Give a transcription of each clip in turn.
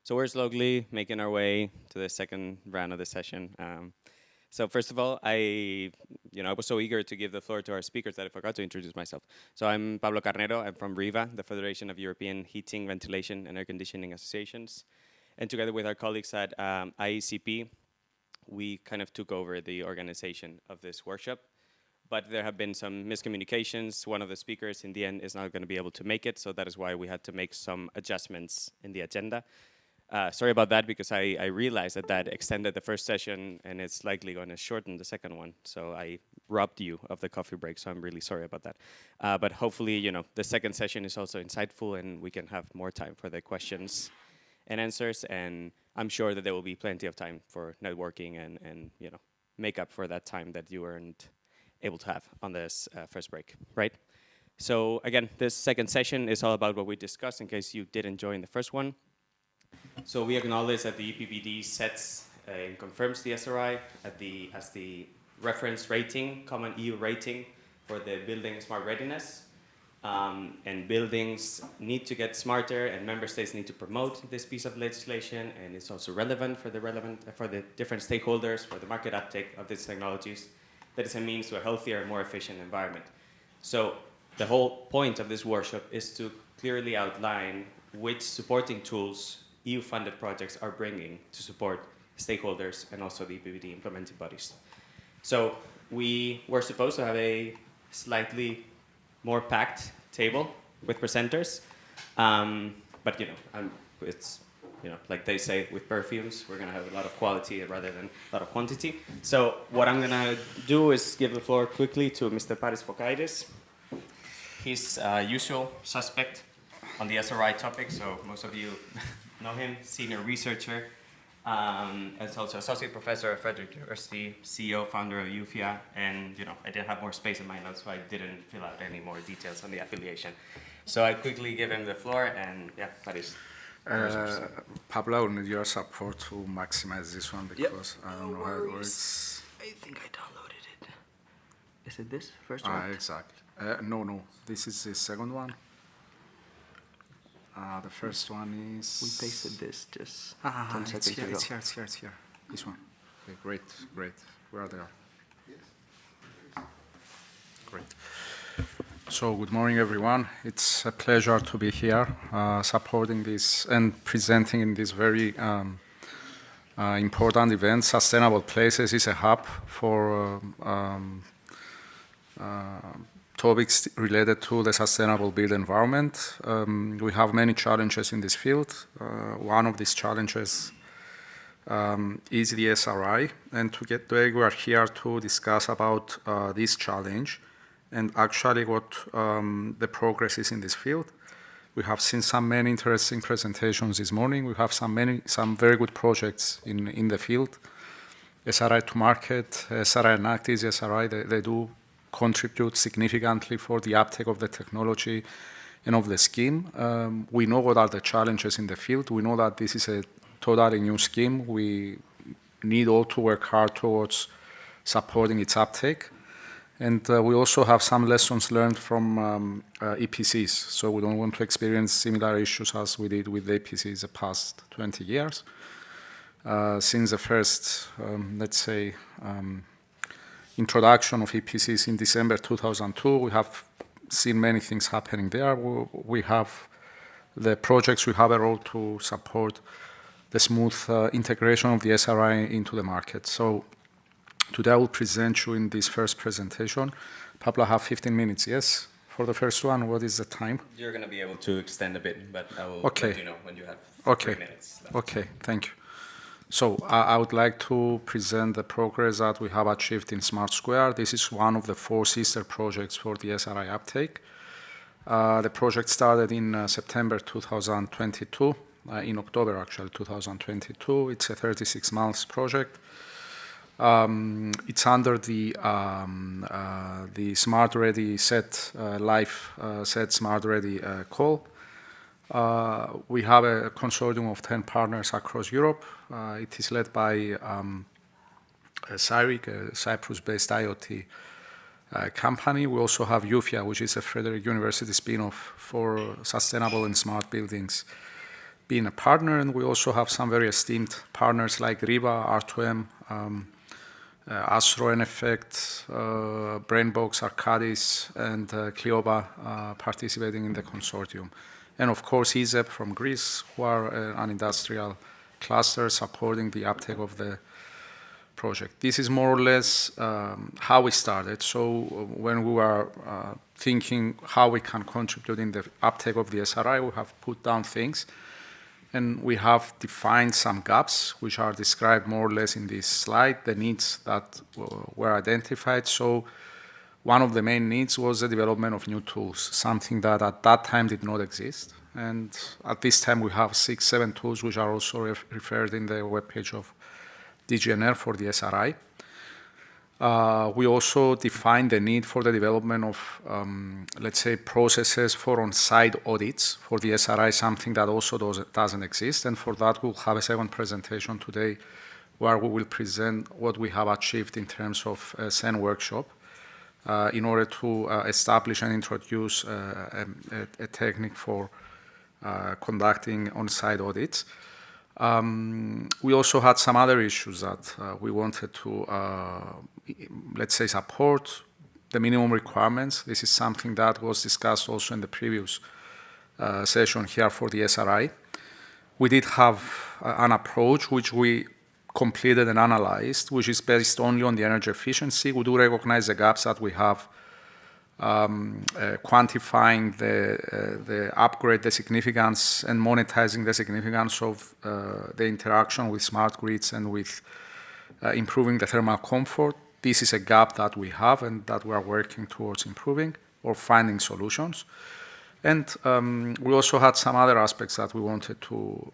So we're slowly making our way to the second round of the session. So first of all, I was so eager to give the floor to our speakers that I forgot to introduce myself. So I'm Pablo Carnero. I'm from REHVA, the Federation of European Heating, Ventilation, and Air Conditioning Associations. And together with our colleagues at IECP, we kind of took over the organization of this workshop. But there have been some miscommunications. One of the speakers in the end is not going to be able to make it, so that is why we had to make some adjustments in the agenda. Sorry about that, because I realized that extended the first session, and it's likely going to shorten the second one. So I robbed you of the coffee break, so I'm really sorry about that. But hopefully, the second session is also insightful, and we can have more time for the questions and answers. And I'm sure that there will be plenty of time for networking and make up for that time that you weren't able to have on this first break, right? So again, this second session is all about what we discussed, in case you didn't join the first one. So we acknowledge that the EPBD sets and confirms the SRI as the reference rating, common EU rating for the building smart readiness. And buildings need to get smarter, and member states need to promote this piece of legislation, and it's also relevant for the different stakeholders, for the market uptake of these technologies. That is a means to a healthier and more efficient environment. So the whole point of this workshop is to clearly outline which supporting tools EU-funded projects are bringing to support stakeholders and also the EPBD implementing bodies. So we were supposed to have a slightly more packed table with presenters, but it's like they say with perfumes, we're going to have a lot of quality rather than a lot of quantity. So what I'm going to do is give the floor quickly to Mr. Fokaides. He's a usual suspect on the SRI topic, so most of you know him, senior researcher, as also associate professor at Frederick University, CEO, founder of Euphyia, and I didn't have more space in my notes, so I didn't fill out any more details on the affiliation. So I quickly give him the floor, and yeah, that is. Pablo, I will need your support to maximize this one, because I don't know how it works. I think I downloaded it. Is it this first one? Exactly. No, this is the second one. The first one is... We pasted this just 10 seconds ago. It's here. This one. Okay, great. Where are they? Great. So, good morning, everyone. It's a pleasure to be here, supporting this and presenting in this very important event. Sustainable Places is a hub for topics related to the sustainable built environment. We have many challenges in this field. One of these challenges is the SRI, and today we are here to discuss about this challenge and actually what the progress is in this field. We have seen many interesting presentations this morning. We have some very good projects in the field. SRI to market, SRI-ENACT, EasySRI, they do contribute significantly for the uptake of the technology and of the scheme. We know what are the challenges in the field. We know that this is a totally new scheme. We need all to work hard towards supporting its uptake. And we also have some lessons learned from EPCs. So we don't want to experience similar issues as we did with the EPCs the past 20 years. Since the first, introduction of EPCs in December 2002, we have seen many things happening there. We have the projects, we have a role to support the smooth integration of the SRI into the market. So today I will present you in this first presentation. Pablo, I have 15 minutes, yes? For the first one, what is the time? You're going to be able to extend a bit, but I will let you know when you have 3 minutes left. Okay, thank you. So I would like to present the progress that we have achieved in Smart Square. This is one of the 4 sister projects for the SRI uptake. The project started in September 2022, in October actually 2022. It's a 36 months project. It's under the Smart Ready Set Live Set Smart Ready call. We have a consortium of 10 partners across Europe. It is led by CERTH, a Cyprus-based IoT company. We also have Euphyia, which is a Frederick University spin-off for sustainable and smart buildings being a partner, and we also have some very esteemed partners like REHVA, R2M, Astro in effect, Brainbox, Arcadis, and Cleoba participating in the consortium. And of course, EZEP from Greece, who are an industrial cluster supporting the uptake of the project. This is more or less how we started. So when we were thinking how we can contribute in the uptake of the SRI, we have put down things. And we have defined some gaps, which are described more or less in this slide, the needs that were identified. So one of the main needs was the development of new tools, something that at that time did not exist. And at this time, we have 6, 7 tools, which are also referred in the webpage of DGNR for the SRI. We also defined the need for the development of, let's say, processes for on-site audits for the SRI, something that also doesn't exist. And for that, we'll have a second presentation today where we will present what we have achieved in terms of a CEN workshop in order to establish and introduce a technique for conducting on-site audits. We also had some other issues that we wanted to, let's say, support the minimum requirements. This is something that was discussed also in the previous session here for the SRI. We did have an approach which we completed and analyzed, which is based only on the energy efficiency. We do recognize the gaps that we have quantifying the upgrade, the significance, and monetizing the significance of the interaction with smart grids and with improving the thermal comfort. This is a gap that we have and that we are working towards improving or finding solutions. And we also had some other aspects that we wanted to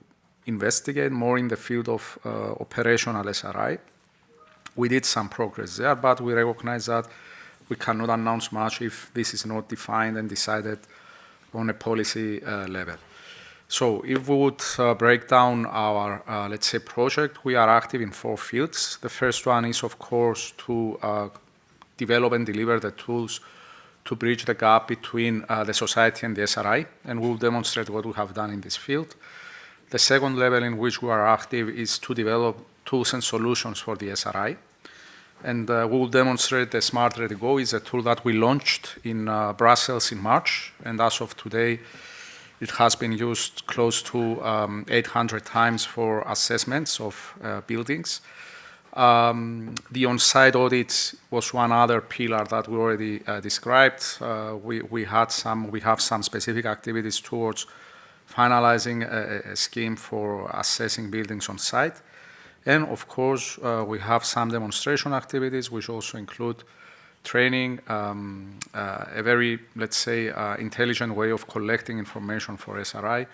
investigate more in the field of operational SRI. We did some progress there, but we recognize that we cannot announce much if this is not defined and decided on a policy level. So if we would break down our, let's say, project, we are active in 4 fields. The first one is, of course, to develop and deliver the tools to bridge the gap between the society and the SRI, and we'll demonstrate what we have done in this field. The second level in which we are active is to develop tools and solutions for the SRI. And we will demonstrate the Smart Ready Go is a tool that we launched in Brussels in March. And as of today, it has been used close to 800 times for assessments of buildings. The on-site audits was one other pillar that we already described. We have some specific activities towards finalizing a scheme for assessing buildings on site. And of course, we have some demonstration activities, which also include training, a very, let's say, intelligent way of collecting information for SRI.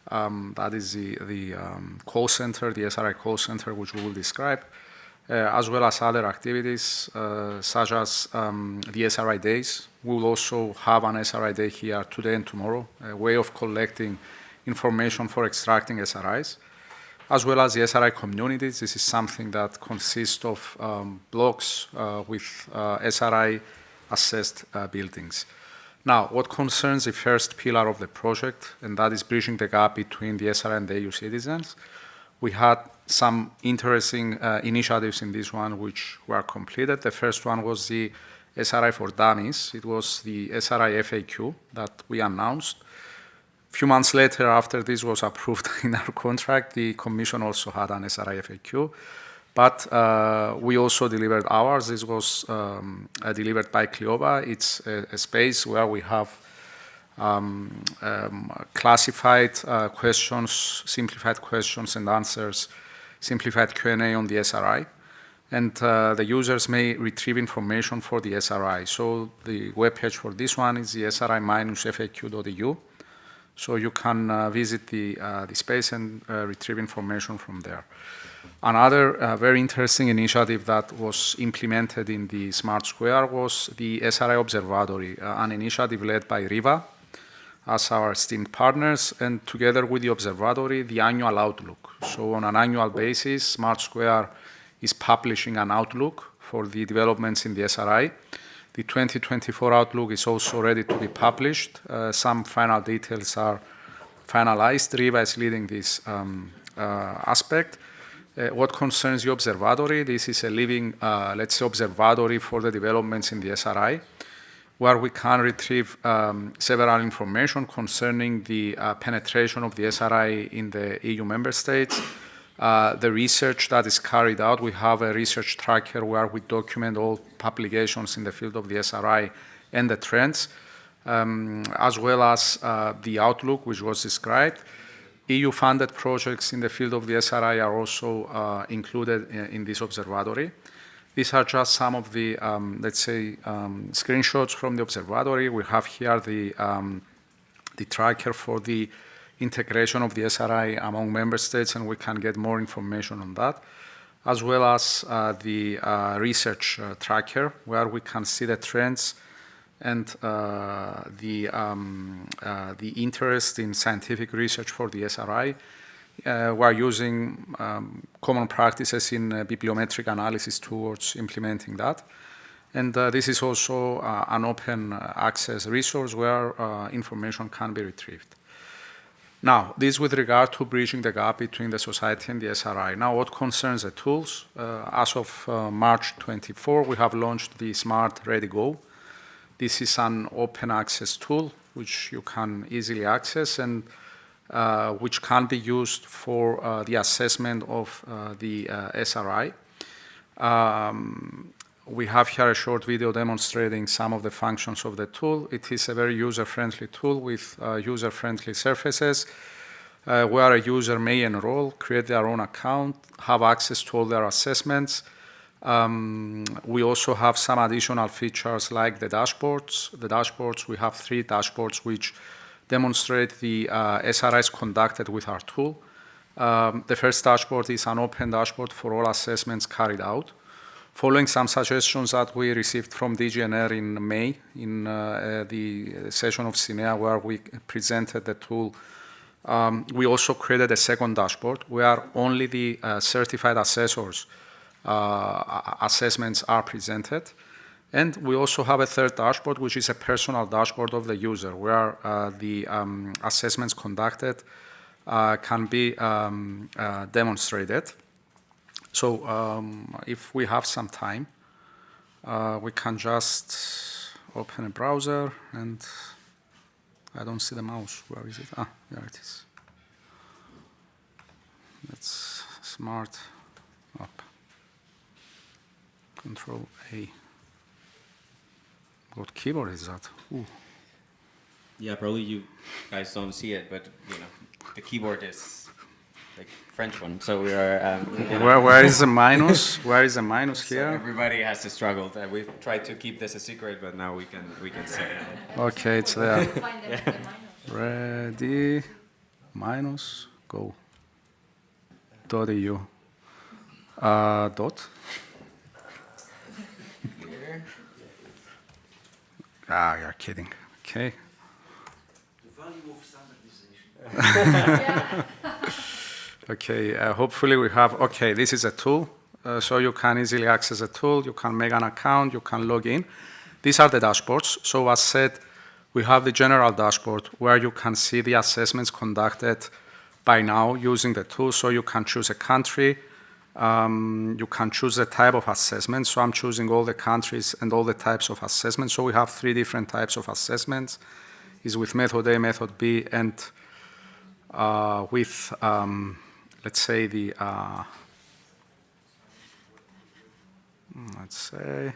That is the call center, the SRI call center, which we will describe, as well as other activities, such as the SRI days. We will also have an SRI day here today and tomorrow, a way of collecting information for extracting SRIs, as well as the SRI communities. This is something that consists of blocks with SRI-assessed buildings. Now, what concerns the first pillar of the project, and that is bridging the gap between the SRI and the EU citizens, we had some interesting initiatives in this one which were completed. The first one was the SRI for Dummies. It was the SRI FAQ that we announced. A few months later, after this was approved in our contract, the Commission also had an SRI FAQ. But we also delivered ours. This was delivered by Cleoba. It's a space where we have classified questions, simplified questions and answers, simplified Q&A on the SRI. And the users may retrieve information for the SRI. So the webpage for this one is the sri-faq.eu. So you can visit the space and retrieve information from there. Another very interesting initiative that was implemented in the Smart Square was the SRI Observatory, an initiative led by REHVA as our esteemed partners, and together with the Observatory, the annual outlook. So on an annual basis, Smart Square is publishing an outlook for the developments in the SRI. The 2024 outlook is also ready to be published. Some final details are finalized. REHVA is leading this aspect. What concerns the observatory, this is a living, let's say, observatory for the developments in the SRI, where we can retrieve several information concerning the penetration of the SRI in the EU member states, the research that is carried out. We have a research tracker where we document all publications in the field of the SRI and the trends, as well as the outlook, which was described. EU-funded projects in the field of the SRI are also included in this observatory. These are just some of the, let's say, screenshots from the observatory. We have here the tracker for the integration of the SRI among member states, and we can get more information on that, as well as the research tracker, where we can see the trends and the interest in scientific research for the SRI. We're using common practices in bibliometric analysis towards implementing that. And this is also an open access resource where information can be retrieved. Now, this with regard to bridging the gap between the society and the SRI. Now, what concerns the tools? As of March 24, we have launched the Smart Ready Go. This is an open access tool which you can easily access and which can be used for the assessment of the SRI. We have here a short video demonstrating some of the functions of the tool. It is a very user-friendly tool with user-friendly surfaces where a user may enroll, create their own account, have access to all their assessments. We also have some additional features like the dashboards. The dashboards, we have 3 dashboards which demonstrate the SRIs conducted with our tool. The first dashboard is an open dashboard for all assessments carried out. Following some suggestions that we received from DGNR in May in the session of CENER where we presented the tool, we also created a second dashboard where only the certified assessors assessments are presented. And we also have a third dashboard, which is a personal dashboard of the user, where the assessments conducted can be demonstrated. So if we have some time, we can just open a browser, and I don't see the mouse. Where is it? Ah, there it is. That's Smart up. Control A. What keyboard is that? Ooh. Yeah, probably you guys don't see it, but you know, the keyboard is like French one. So we are. You know. Where is the minus? Where is the minus here? So everybody has to struggle. We've tried to keep this a secret, but now we can see it. Okay, it's there. Ready, minus, go. .eu. Dot. Ah, you're kidding. Okay. The value of standardization. Okay, hopefully we have, okay, this is a tool. So you can easily access a tool, you can make an account, you can log in. These are the dashboards. So as said, we have the general dashboard where you can see the assessments conducted by now using the tool. So you can choose a country, you can choose the type of assessment. So I'm choosing all the countries and all the types of assessments. So we have 3 different types of assessments. Is with method A, method B, and with, let's say, the, let's say,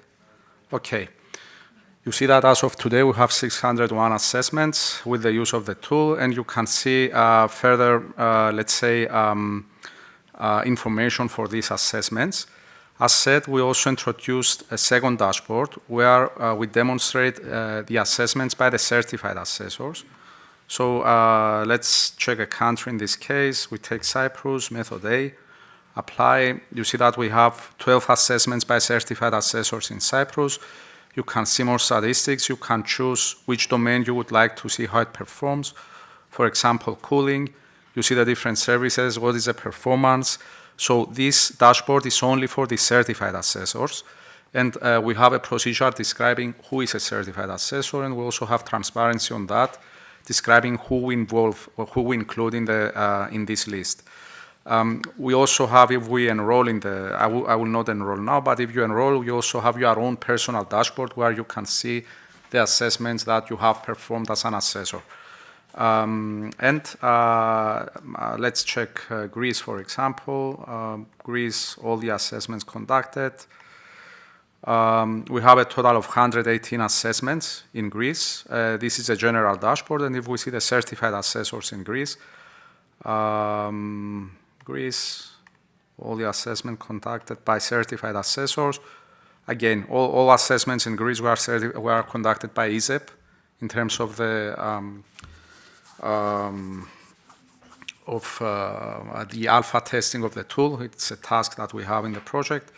okay. You see that as of today, we have 601 assessments with the use of the tool, and you can see further, let's say, information for these assessments. As said, we also introduced a second dashboard where we demonstrate the assessments by the certified assessors. So let's check a country in this case. We take Cyprus, method A, apply. You see that we have 12 assessments by certified assessors in Cyprus. You can see more statistics. You can choose which domain you would like to see how it performs. For example, cooling. You see the different services, what is the performance. So this dashboard is only for the certified assessors. And we have a procedure describing who is a certified assessor, and we also have transparency on that, describing who we involve or who we include in this list. We also have, if we enroll in the, I will not enroll now, but if you enroll, you also have your own personal dashboard where you can see the assessments that you have performed as an assessor. Let's check Greece, for example. Greece, all the assessments conducted. We have a total of 118 assessments in Greece. This is a general dashboard, and if we see the certified assessors in Greece, all the assessment conducted by certified assessors. Again, all assessments in Greece were conducted by ESEP in terms of the alpha testing of the tool. It's a task that we have in the project.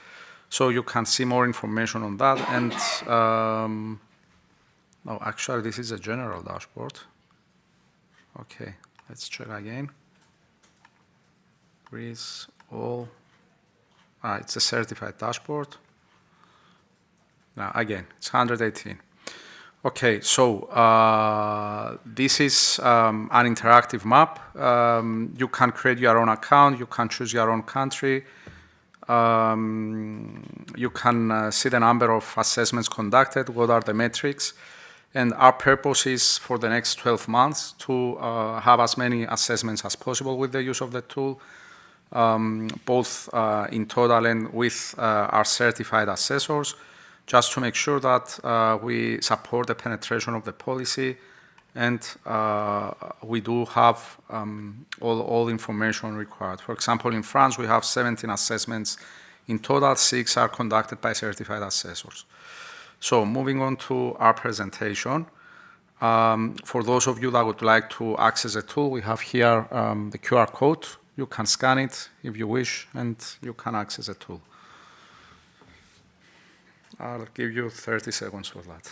So you can see more information on that. And no, actually, this is a general dashboard. Okay, let's check again. Greece, all. It's a certified dashboard. Now, again, it's 118. Okay, so this is an interactive map. You can create your own account. You can choose your own country. You can see the number of assessments conducted, what are the metrics. And our purpose is for the next 12 months to have as many assessments as possible with the use of the tool, both in total and with our certified assessors, just to make sure that we support the penetration of the policy and we do have all information required. For example, in France, we have 17 assessments. In total, 6 are conducted by certified assessors. So moving on to our presentation. For those of you that would like to access the tool, we have here the QR code. You can scan it if you wish, and you can access the tool. I'll give you 30 seconds for that.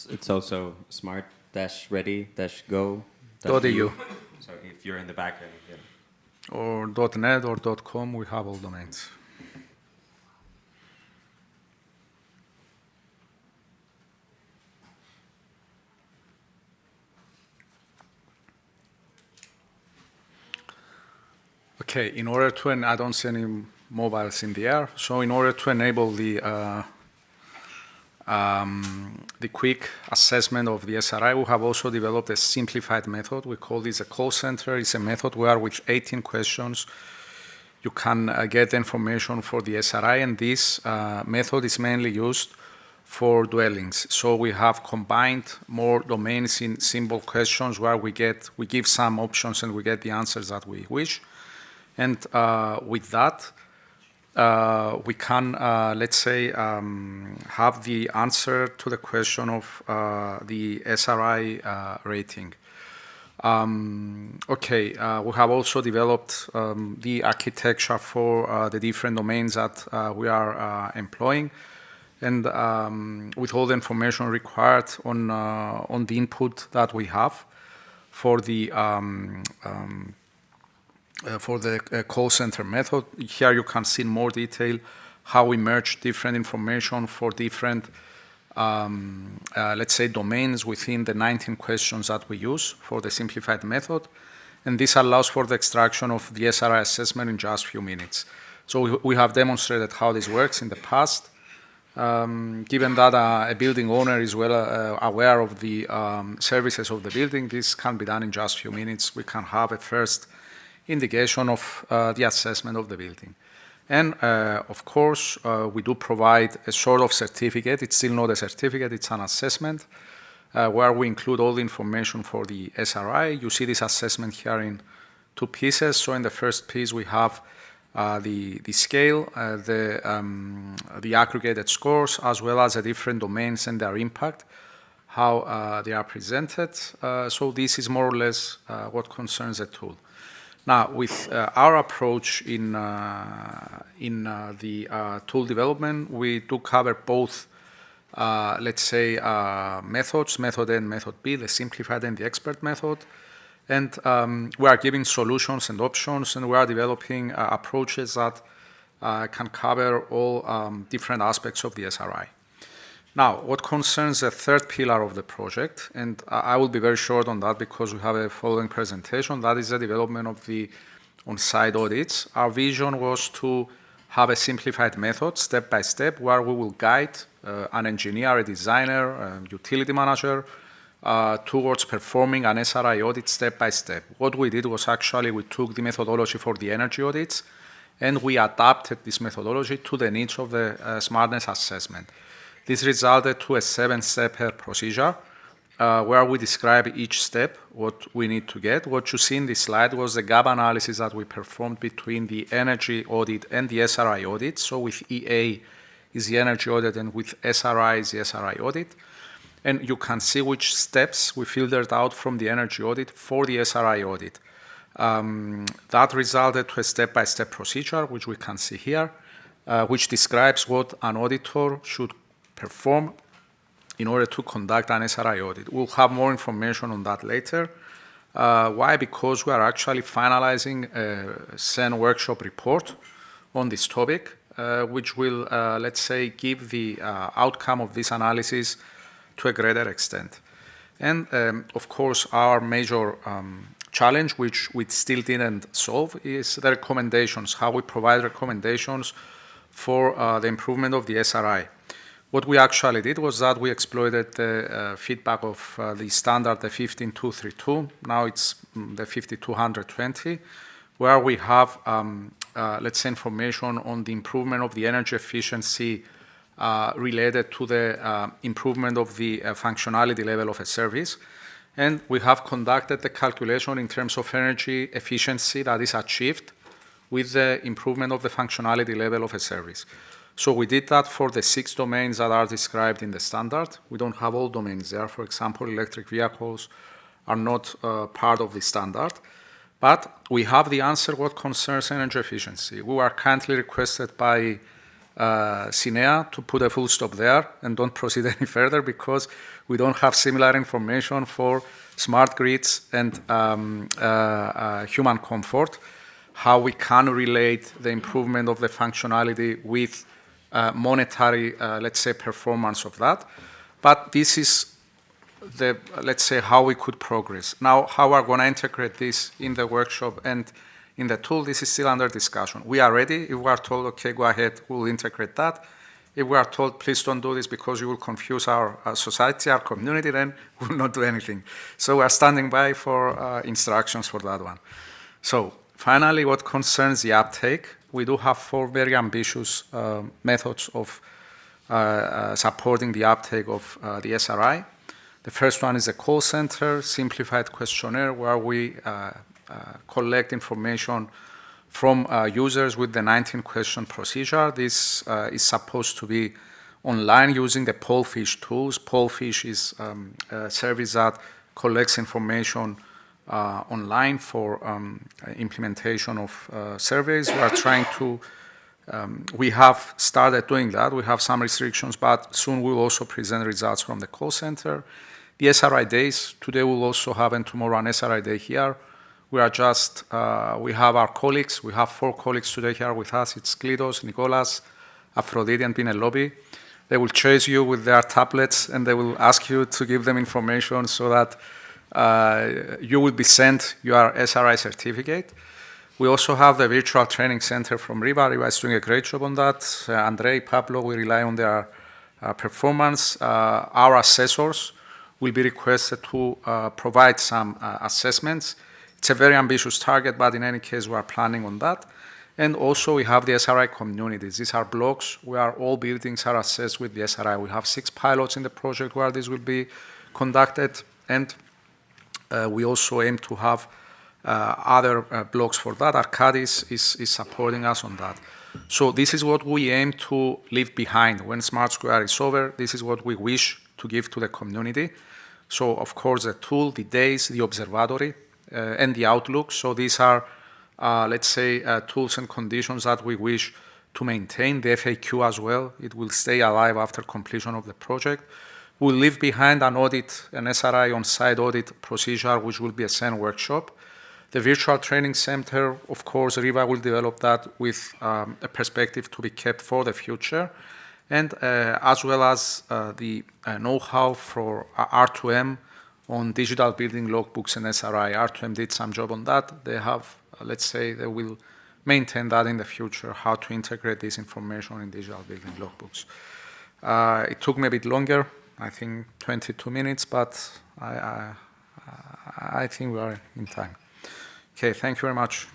It's also smart-ready-go.eu. So if you're in the back end, yeah. Or .net or .com, we have all domains. Okay, in order to, and I don't see any mobiles in the air, so in order to enable the quick assessment of the SRI, we have also developed a simplified method. We call this a call center. It's a method where with 18 questions, you can get information for the SRI, and this method is mainly used for dwellings. So we have combined more domains in simple questions where we give some options and we get the answers that we wish. And with that, we can, let's say, have the answer to the question of the SRI rating. Okay, we have also developed the architecture for the different domains that we are employing, and with all the information required on the input that we have for the call center method. Here you can see in more detail how we merge different information for different, let's say, domains within the 19 questions that we use for the simplified method. And this allows for the extraction of the SRI assessment in just a few minutes. So we have demonstrated how this works in the past. Given that a building owner is well aware of the services of the building, this can be done in just a few minutes. We can have a first indication of the assessment of the building. And of course, we do provide a sort of certificate. It's still not a certificate, it's an assessment where we include all the information for the SRI. You see this assessment here in 2 pieces. So in the first piece, we have the scale, the aggregated scores, as well as the different domains and their impact, how they are presented. So this is more or less what concerns the tool. Now, with our approach in the tool development, we do cover both, let's say, methods, method A and method B, the simplified and the expert method. And we are giving solutions and options, and we are developing approaches that can cover all different aspects of the SRI. Now, what concerns the third pillar of the project, and I will be very short on that because we have a following presentation, that is the development of the on-site audits. Our vision was to have a simplified method, step by step, where we will guide an engineer, a designer, a utility manager, towards performing an SRI audit step by step. What we did was actually we took the methodology for the energy audits and we adapted this methodology to the needs of the smartness assessment. This resulted to a 7-step procedure where we describe each step, what we need to get. What you see in this slide was the gap analysis that we performed between the energy audit and the SRI audit. So with EA is the energy audit and with SRI is the SRI audit. And you can see which steps we filtered out from the energy audit for the SRI audit. That resulted to a step-by-step procedure, which we can see here, which describes what an auditor should perform in order to conduct an SRI audit. We'll have more information on that later. Why? Because we are actually finalizing a CEN workshop report on this topic, which will, let's say, give the outcome of this analysis to a greater extent. And, of course, our major challenge, which we still didn't solve, is the recommendations, how we provide recommendations for the improvement of the SRI. What we actually did was that we exploited the feedback of the standard, the 15232. Now it's the 5220, where we have, let's say, information on the improvement of the energy efficiency related to the improvement of the functionality level of a service. And we have conducted the calculation in terms of energy efficiency that is achieved with the improvement of the functionality level of a service. So we did that for the 6 domains that are described in the standard. We don't have all domains there. For example, electric vehicles are not part of the standard. But we have the answer what concerns energy efficiency. We are kindly requested by CENER to put a full stop there and don't proceed any further because we don't have similar information for smart grids and human comfort, how we can relate the improvement of the functionality with monetary, let's say, performance of that. But this is the, let's say, how we could progress. Now, how we're going to integrate this in the workshop and in the tool, this is still under discussion. We are ready. If we are told, okay, go ahead, we'll integrate that. If we are told, please don't do this because you will confuse our society, our community, then we will not do anything. So we are standing by for instructions for that one. So finally, what concerns the uptake, we do have 4 very ambitious methods of supporting the uptake of the SRI. The first one is a call center, simplified questionnaire, where we collect information from users with the 19-question procedure. This is supposed to be online using the Pollfish tools. Pollfish is a service that collects information online for implementation of surveys. We are trying to, we have started doing that. We have some restrictions, but soon we'll also present results from the call center. The SRI days, today we'll also have, and tomorrow an SRI day here. We are just, we have our colleagues. We have 4 colleagues today here with us. It's Klidos, Nicolas, Aphrodite, and Penelope. They will chase you with their tablets, and they will ask you to give them information so that you will be sent your SRI certificate. We also have the virtual training center from REHVA. REHVA is doing a great job on that. Andre, Pablo, we rely on their performance. Our assessors will be requested to provide some assessments. It's a very ambitious target, but in any case, we are planning on that. And also, we have the SRI communities. These are blocks where all buildings are assessed with the SRI. We have 6 pilots in the project where this will be conducted, and we also aim to have other blocks for that. Arcadis is supporting us on that. So this is what we aim to leave behind. When Smart Square is over, this is what we wish to give to the community. So, of course, the tool, the days, the observatory, and the outlook. So these are, let's say, tools and conditions that we wish to maintain. The FAQ as well, it will stay alive after completion of the project. We'll leave behind an audit, an SRI on-site audit procedure, which will be a CEN workshop. The virtual training center, of course, REHVA will develop that with a perspective to be kept for the future, and as well as the know-how for R2M on digital building logbooks and SRI. R2M did some job on that. They have, let's say, they will maintain that in the future, how to integrate this information in digital building logbooks. It took me a bit longer, I think 22 minutes, but I think we are in time. Okay, thank you very much.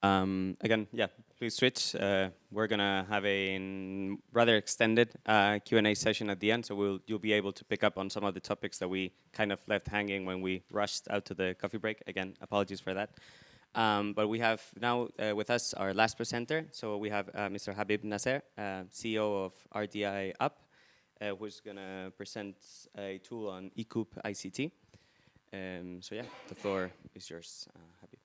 Again, yeah, please switch. We're gonna have a rather extended Q&A session at the end, so you'll be able to pick up on some of the topics that we kind of left hanging when we rushed out to the coffee break. Again, apologies for that. But we have now with us our last presenter. So we have Mr. Habib Nasser, CEO of RDIUP, who's gonna present a tool on ECOOP ICT. So yeah, the floor is yours, Habib.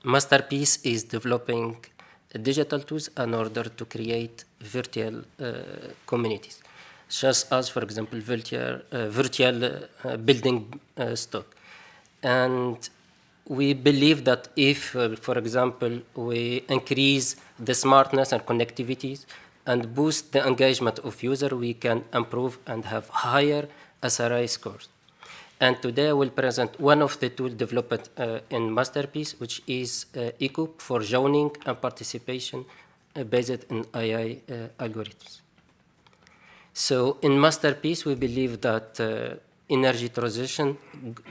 Masterpiece is developing digital tools in order to create virtual communities, such as, for example, virtual building stock. And we believe that if, for example, we increase the smartness and connectivities and boost the engagement of user, we can improve and have higher SRI scores. And today I will present one of the tools developed in Masterpiece, which is ECOOP for zoning and participation based in AI algorithms. So in Masterpiece, we believe that energy transition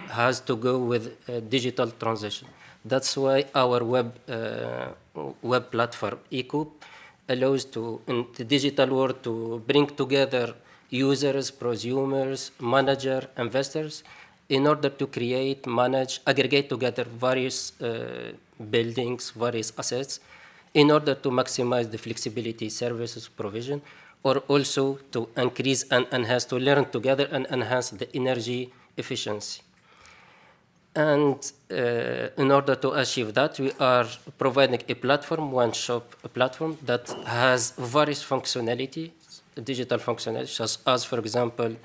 has to go with digital transition. That's why our web platform, ECOOP, allows in the digital world to bring together users, prosumers, manager, investors, in order to create, manage, aggregate together various buildings, various assets, in order to maximize the flexibility services provision, or also to increase and enhance, to learn together and enhance the energy efficiency. And in order to achieve that, we are providing a platform, one-shop platform, that has various functionality, digital functionality, such as, for example,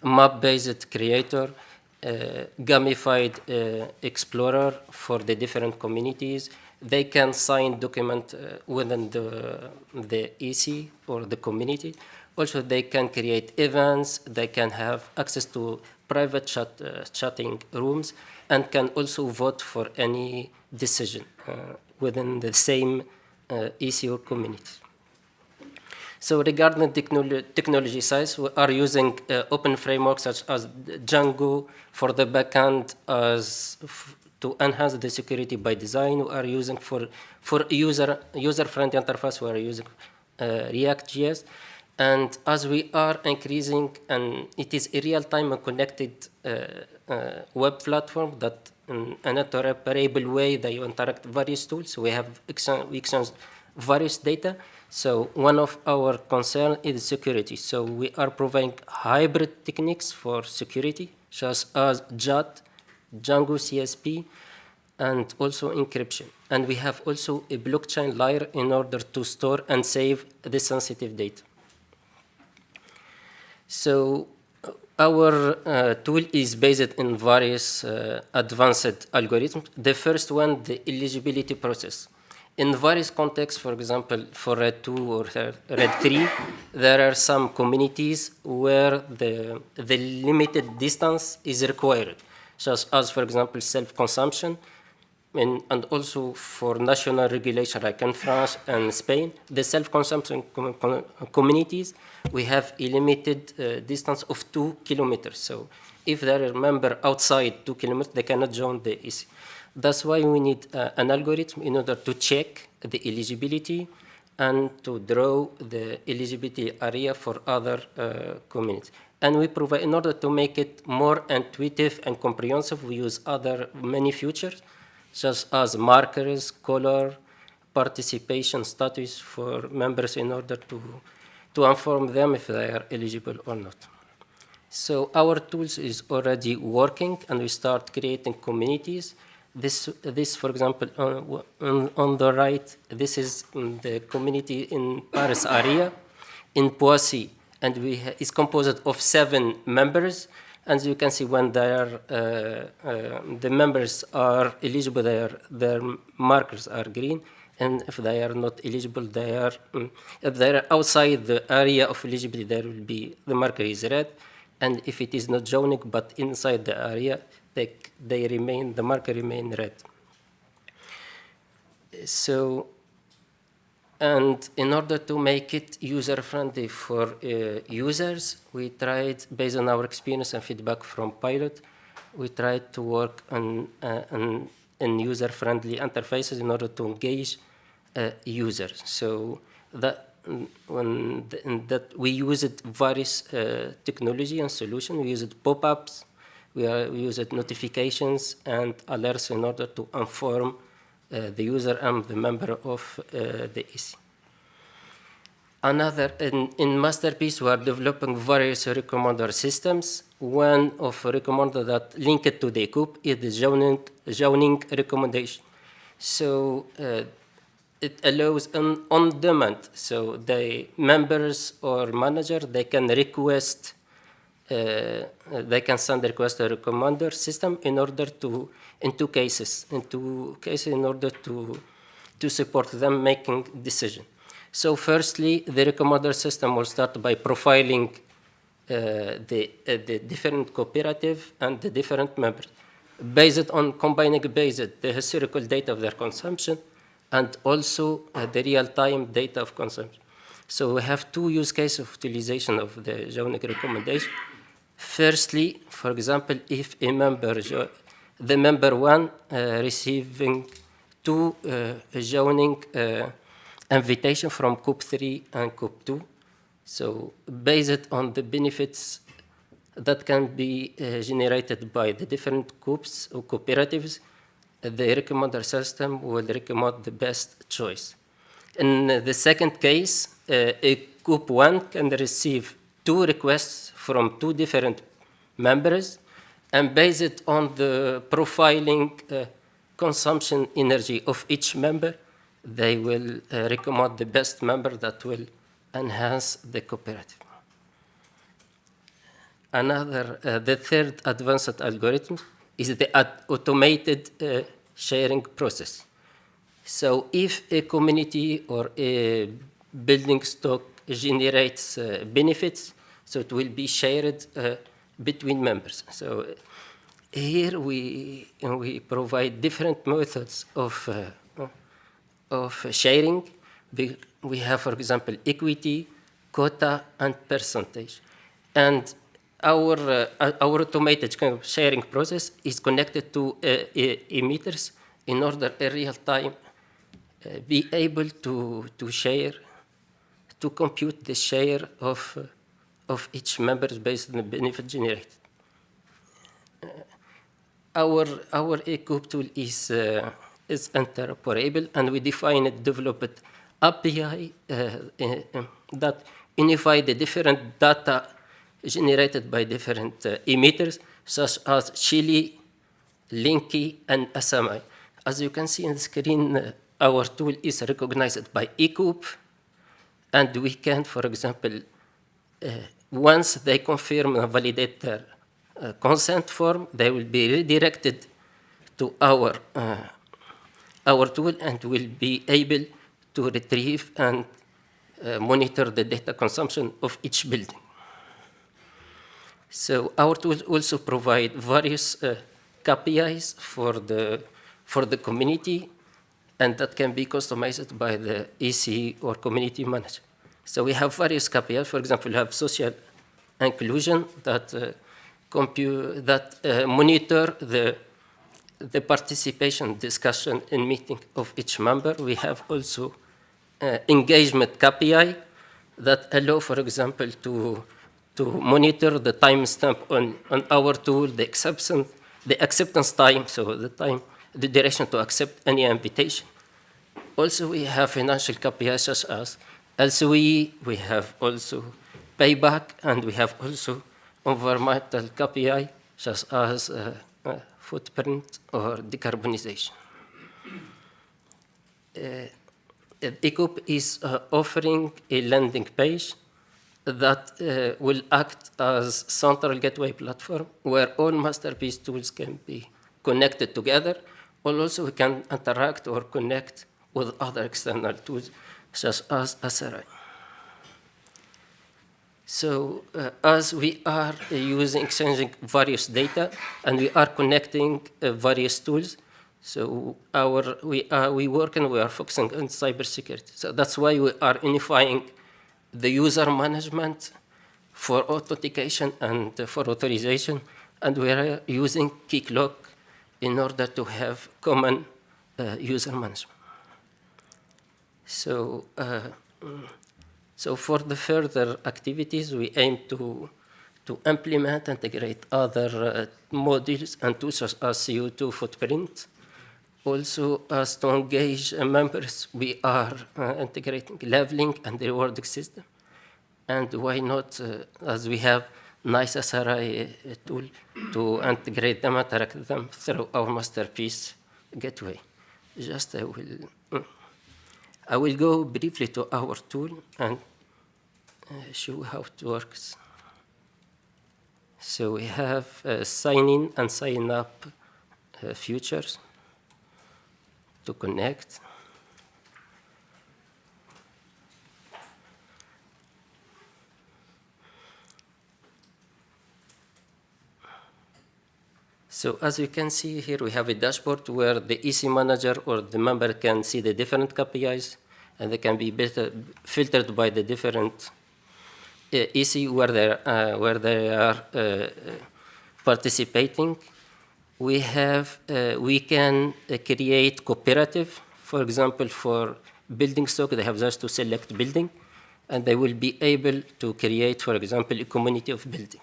map-based creator, gamified explorer for the different communities. They can sign document within the EC or the community. Also, they can create events. They can have access to private chatting rooms, and can also vote for any decision within the same EC or community. So regarding technology size, we are using open frameworks such as Django for the backend to enhance the security by design. We are using for user-friendly interface, we are using React.js. And as we are increasing, and it is a real-time and connected web platform that in an interoperable way that you interact various tools. We exchange various data. So one of our concerns is security. So we are providing hybrid techniques for security, such as JAT, Django CSP, and also encryption. And we have also a blockchain layer in order to store and save the sensitive data. So our tool is based in various advanced algorithms. The first one, the eligibility process. In various contexts, for example, for RED 2 or RED 3, there are some communities where the limited distance is required, such as, for example, self-consumption. and also for national regulation, like in France and Spain, the self-consumption communities, we have a limited distance of 2 kilometers. So if there are members outside 2 kilometers, they cannot join the EC. That's why we need an algorithm in order to check the eligibility and to draw the eligibility area for other communities. And we provide, in order to make it more intuitive and comprehensive, we use many features, such as markers, color, participation status for members in order to inform them if they are eligible or not. So our tools is already working, and we start creating communities. This, for example, on the right, this is the community in Paris area, in Poissy, and it's composed of 7 members. As you can see, when the members are eligible, their markers are green, and if they are not eligible, if they are outside the area of eligibility, the marker is red, and if it is not joining but inside the area, the marker remain red. So, and in order to make it user-friendly for users, we tried, based on our experience and feedback from pilot, we tried to work on user-friendly interfaces in order to engage users. So that we used various technology and solutions. We used pop-ups, we used notifications and alerts in order to inform the user and the member of the EC. In Masterpiece, we are developing various recommender systems. One of recommender that linked to the ECOOP is the joining recommendation. So it allows on demand. So the members or manager, they can request, they can send a request to a recommender system in order to, in two cases in order to support them making decision. So firstly, the recommender system will start by profiling the different cooperative and the different members, based on combining the historical data of their consumption and also the real-time data of consumption. So we have 2 use cases of utilization of the joining recommendation. Firstly, for example, if a member, the member 1 receiving 2 joining invitation from COOP 3 and COOP 2. So based on the benefits that can be generated by the different COOPs or cooperatives, the recommender system will recommend the best choice. In the second case, a COOP 1 can receive 2 requests from 2 different members, and based on the profiling consumption energy of each member, they will recommend the best member that will enhance the cooperative. The third advanced algorithm is the automated sharing process. So if a community or a building stock generates benefits, so it will be shared between members. So here we provide different methods of sharing. We have, for example, equity, quota, and percentage. And our automated kind of sharing process is connected to emitters in order in real time be able to share, to compute the share of each member based on the benefit generated. Our ECOOP tool is interoperable, and we define and developed API that unify the different data generated by different emitters, such as Chile, Linky, and SMI. As you can see on the screen, our tool is recognized by ECOOP, and we can, for example, once they confirm and validate their consent form, they will be redirected to our tool and will be able to retrieve and monitor the data consumption of each building. So our tools also provide various KPIs for for the community, and that can be customized by the EC or community manager. So we have various KPIs. For example, we have social inclusion that monitor the participation, discussion, and meeting of each member. We have also engagement KPI that allow, for example, to monitor the timestamp on our tool, the acceptance time, so the duration to accept any invitation. Also, we have financial KPIs such as LCOE, we have also payback, and we have also environmental KPI such as footprint or decarbonization. ECOP is offering a landing page that will act as central gateway platform where all masterpiece tools can be connected together, or also we can interact or connect with other external tools such as SRI. So as we are exchanging various data and we are connecting various tools, so we work and we are focusing on cybersecurity. So that's why we are unifying the user management for authentication and for authorization, and we are using Keycloak in order to have common user management. So, so for the further activities, we aim to implement, integrate other modules and tools such as CO2 footprint. Also, as to engage members, we are integrating leveling and rewarding system. And why not, as we have nice SRI tool, to integrate them, interact them through our masterpiece gateway. Just I will go briefly to our tool and show how it works. So we have sign in and sign up features to connect. So as you can see here, we have a dashboard where the EC manager or the member can see the different KPIs, and they can be better filtered by the different EC where they are participating. We can create cooperative. For example, for building stock, they have just to select building, and they will be able to create, for example, a community of building.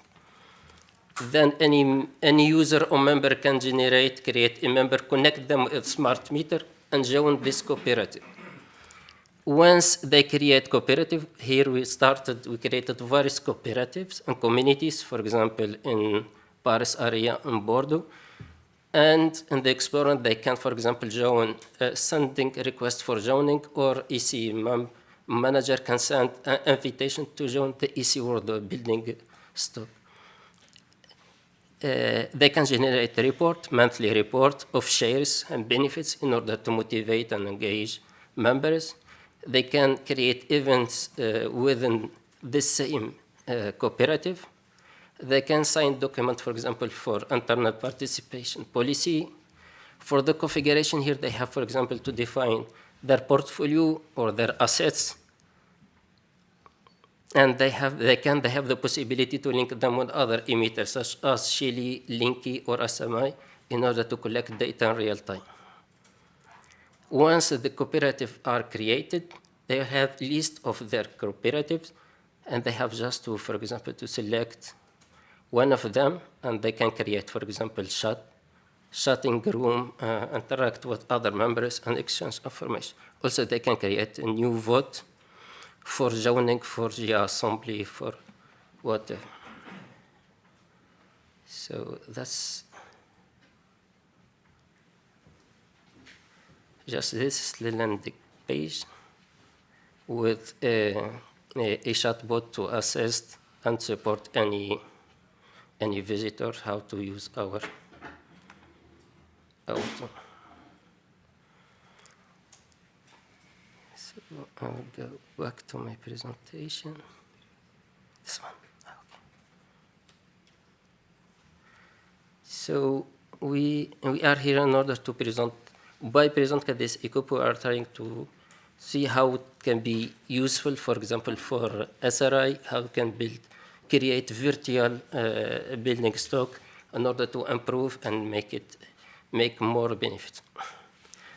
Then any user or member can create a member, connect them with smart meter, and join this cooperative. Once they create cooperative, here we created various cooperatives and communities, for example, in Paris area and Bordeaux. And in the Explorer, they can, for example, join, sending a request for joining, or EC manager can send an invitation to join the EC World Building Stock. They can generate a report, monthly report of shares and benefits in order to motivate and engage members. They can create events within the same cooperative. They can sign document, for example, for internal participation policy. For the configuration here, they have, for example, to define their portfolio or their assets. And they have the possibility to link them with other emitters, such as Chile, Linky, or SMI, in order to collect data in real time. Once the cooperatives are created, they have a list of their cooperatives, and they have just to, for example, to select one of them, and they can create, for example, chatting room, interact with other members, and exchange information. Also, they can create a new vote for joining, for the assembly, for whatever. So that's just this landing page with a chatbot to assist and support any visitor how to use our tool. So I'll go back to my presentation. This one. Okay. So we are here in order to present by presenting this ECOP, we are trying to see how it can be useful, for example, for SRI, how it can create virtual building stock in order to improve and make more benefits.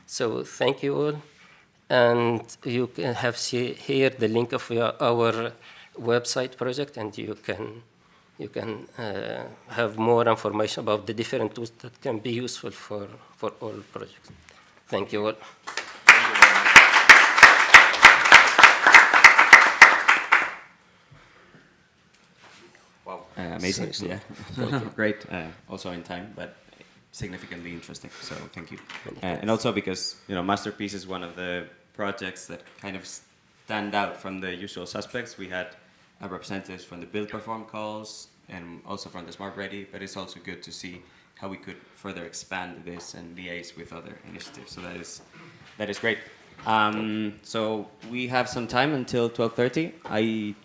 So thank you all. And you can have here the link of our website project, and you can have more information about the different tools that can be useful for all projects. Thank you all. Wow, amazing, yeah. Great, also in time, but significantly interesting, so thank you. And also because, Masterpiece is one of the projects that kind of stand out from the usual suspects. We had representatives from the Build Perform calls and also from the Smart Ready, but it's also good to see how we could further expand this and liaise with other initiatives. So that is great. So we have some time until 12:30. I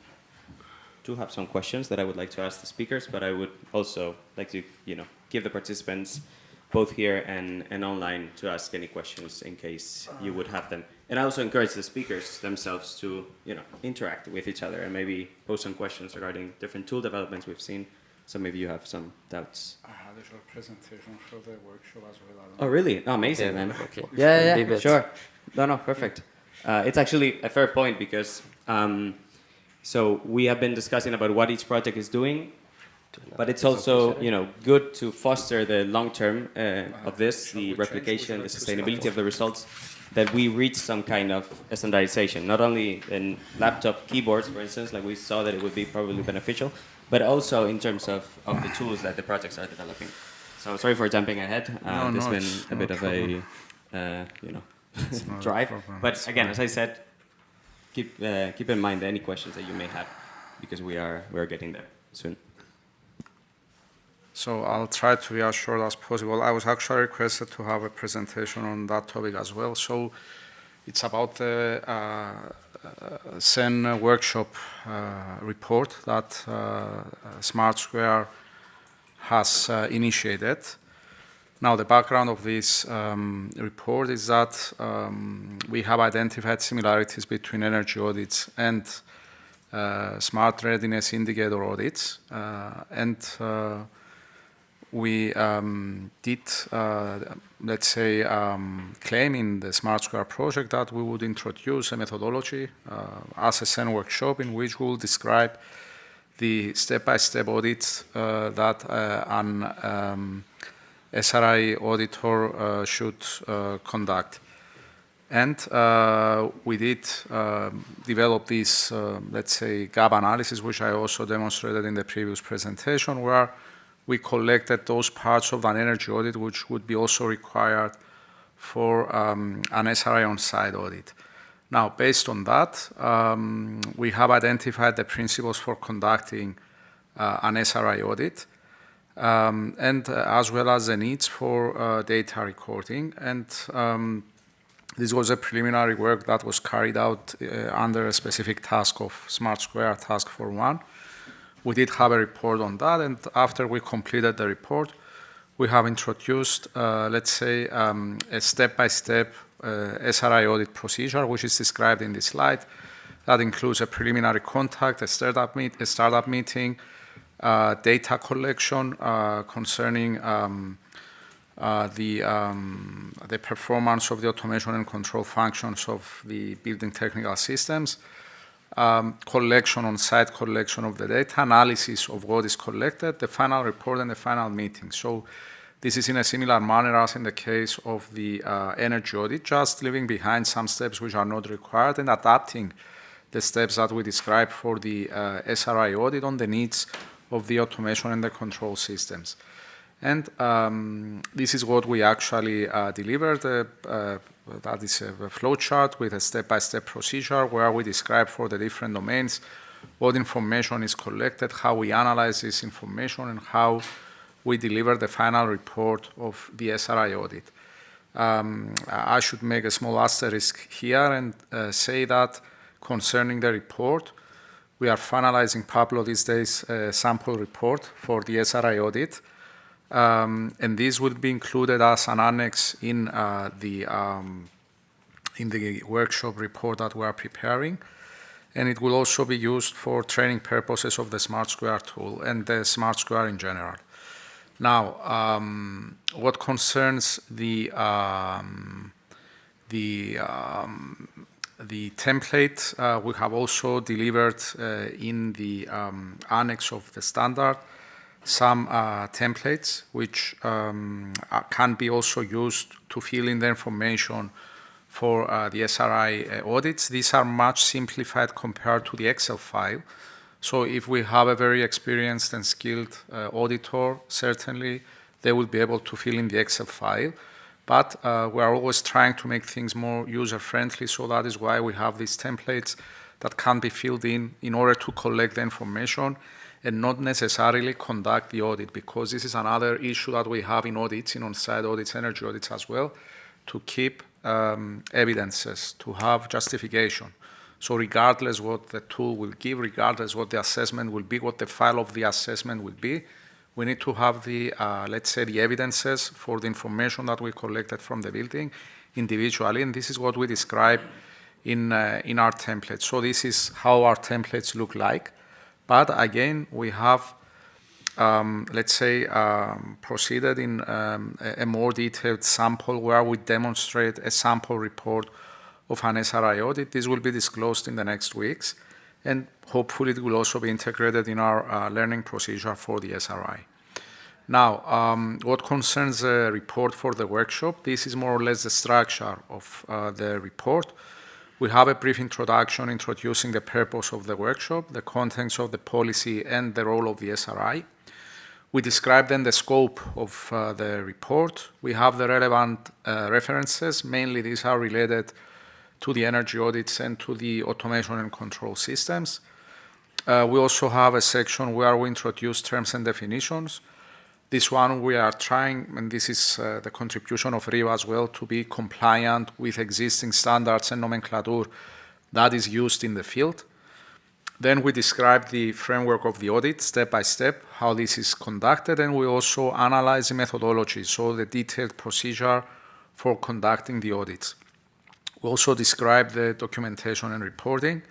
do have some questions that I would like to ask the speakers, but I would also like to, give the participants both here and online to ask any questions in case you would have them. And I also encourage the speakers themselves to, interact with each other and maybe pose some questions regarding different tool developments we've seen. So maybe you have some doubts. I had a short presentation for the workshop as well. Oh, really? Oh, amazing, man. Okay. Yeah, sure. No, perfect. It's actually a fair point because so we have been discussing about what each project is doing, but it's also, good to foster the long term of this, the replication, the sustainability of the results, that we reach some kind of standardization, not only in laptop keyboards, for instance, like we saw that it would be probably beneficial, but also in terms of the tools that the projects are developing. So sorry for jumping ahead. There's been a bit of a, drive. But again, as I said, keep in mind any questions that you may have, because we're getting there soon. So I'll try to be as short as possible. I was actually requested to have a presentation on that topic as well. So it's about the CEN workshop report that Smart Square has initiated. Now, the background of this report is that we have identified similarities between energy audits and Smart Readiness Indicator audits. We did, let's say, claim in the Smart Square project that we would introduce a methodology as a CEN workshop in which we will describe the step-by-step audits that an SRI auditor should conduct. And we did develop this, let's say, gap analysis, which I also demonstrated in the previous presentation, where we collected those parts of an energy audit which would be also required for an SRI on-site audit. Now, based on that, we have identified the principles for conducting an SRI audit, and as well as the needs for data recording. And this was a preliminary work that was carried out under a specific task of Smart Square, Task 4.1. We did have a report on that, and after we completed the report, we have introduced, let's say, a step-by-step SRI audit procedure, which is described in this slide. That includes a preliminary contact, a startup meeting, data collection concerning the performance of the automation and control functions of the building technical systems, collection on-site collection of the data, analysis of what is collected, the final report, and the final meeting. So this is in a similar manner as in the case of the energy audit, just leaving behind some steps which are not required and adapting the steps that we described for the SRI audit on the needs of the automation and the control systems. And this is what we actually delivered. That is a flow chart with a step-by-step procedure where we describe for the different domains what information is collected, how we analyze this information, and how we deliver the final report of the SRI audit. I should make a small asterisk here and say that concerning the report, we are finalizing, Pablo, these days, a sample report for the SRI audit. And this will be included as an annex in the workshop report that we are preparing. And it will also be used for training purposes of the Smart Square tool and the Smart Square in general. Now, what concerns the template, we have also delivered in the annex of the standard some templates which can be also used to fill in the information for the SRI audits. These are much simplified compared to the Excel file. So if we have a very experienced and skilled auditor, certainly they will be able to fill in the Excel file. But we are always trying to make things more user-friendly, so that is why we have these templates that can be filled in order to collect the information and not necessarily conduct the audit, because this is another issue that we have in audits, in on-site audits, energy audits as well, to keep evidences, to have justification. So regardless what the tool will give, regardless what the assessment will be, what the file of the assessment will be, we need to have the, let's say, the evidences for the information that we collected from the building individually, and this is what we describe in our templates. So this is how our templates look like. But again, we have, let's say, proceeded in a more detailed sample where we demonstrate a sample report of an SRI audit. This will be disclosed in the next weeks, and hopefully it will also be integrated in our learning procedure for the SRI. Now, what concerns the report for the workshop, this is more or less the structure of the report. We have a brief introduction introducing the purpose of the workshop, the contents of the policy, and the role of the SRI. We describe then the scope of the report. We have the relevant references. Mainly these are related to the energy audits and to the automation and control systems. We also have a section where we introduce terms and definitions. This one we are trying, and this is the contribution of REHVA as well, to be compliant with existing standards and nomenclature that is used in the field. Then we describe the framework of the audit step by step, how this is conducted, and we also analyze the methodology, so the detailed procedure for conducting the audits. We also describe the documentation and reporting.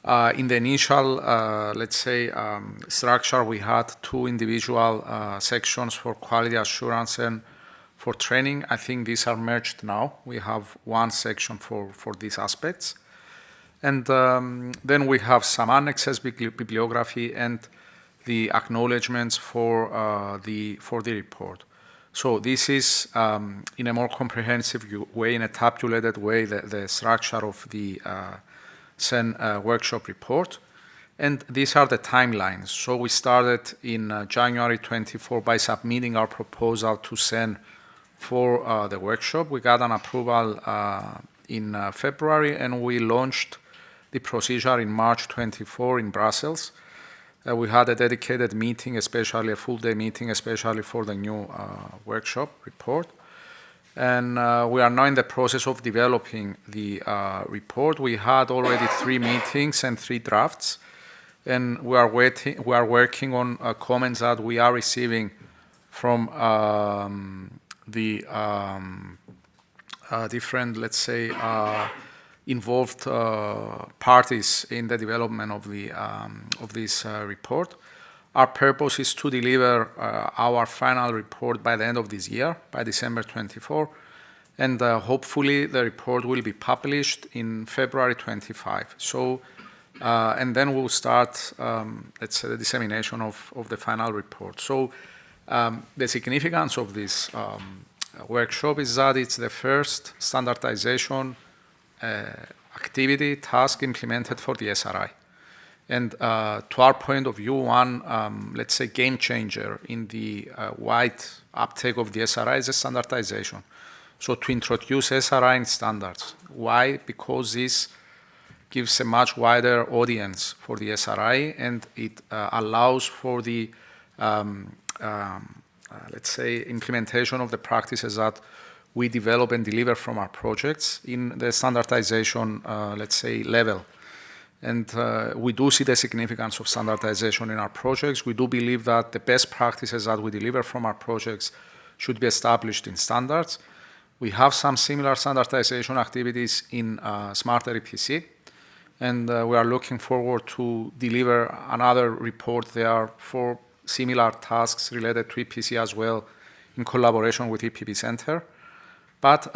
In the initial, let's say, structure, we had two individual sections for quality assurance and for training. I think these are merged now. We have one section for these aspects. And then we have some annexes, bibliography, and the acknowledgements for the report. So this is, in a more comprehensive way, in a tabulated way, the structure of the CEN workshop report. And these are the timelines. So we started in January 24 by submitting our proposal to CEN for the workshop. We got an approval in February, and we launched the procedure in March 24 in Brussels. We had a dedicated meeting, especially a full-day meeting, especially for the new workshop report. And we are now in the process of developing the report. We had already 3 meetings and 3 drafts, and we are working on comments that we are receiving from the different, let's say, involved parties in the development of the of this report. Our purpose is to deliver our final report by the end of this year, by December 24, and hopefully the report will be published in February 25. So, and then we'll start, let's say, the dissemination of the final report. So, the significance of this workshop is that it's the first standardization activity, task implemented for the SRI. And to our point of view, one, let's say, game changer in the wide uptake of the SRI is a standardization. So to introduce SRI in standards. Why? Because this gives a much wider audience for the SRI, and it allows for the, let's say, implementation of the practices that we develop and deliver from our projects in the standardization, let's say, level. And we do see the significance of standardization in our projects. We do believe that the best practices that we deliver from our projects should be established in standards. We have some similar standardization activities in SmarterEPC, and we are looking forward to deliver another report there for similar tasks related to EPC as well in collaboration with EPB Center. But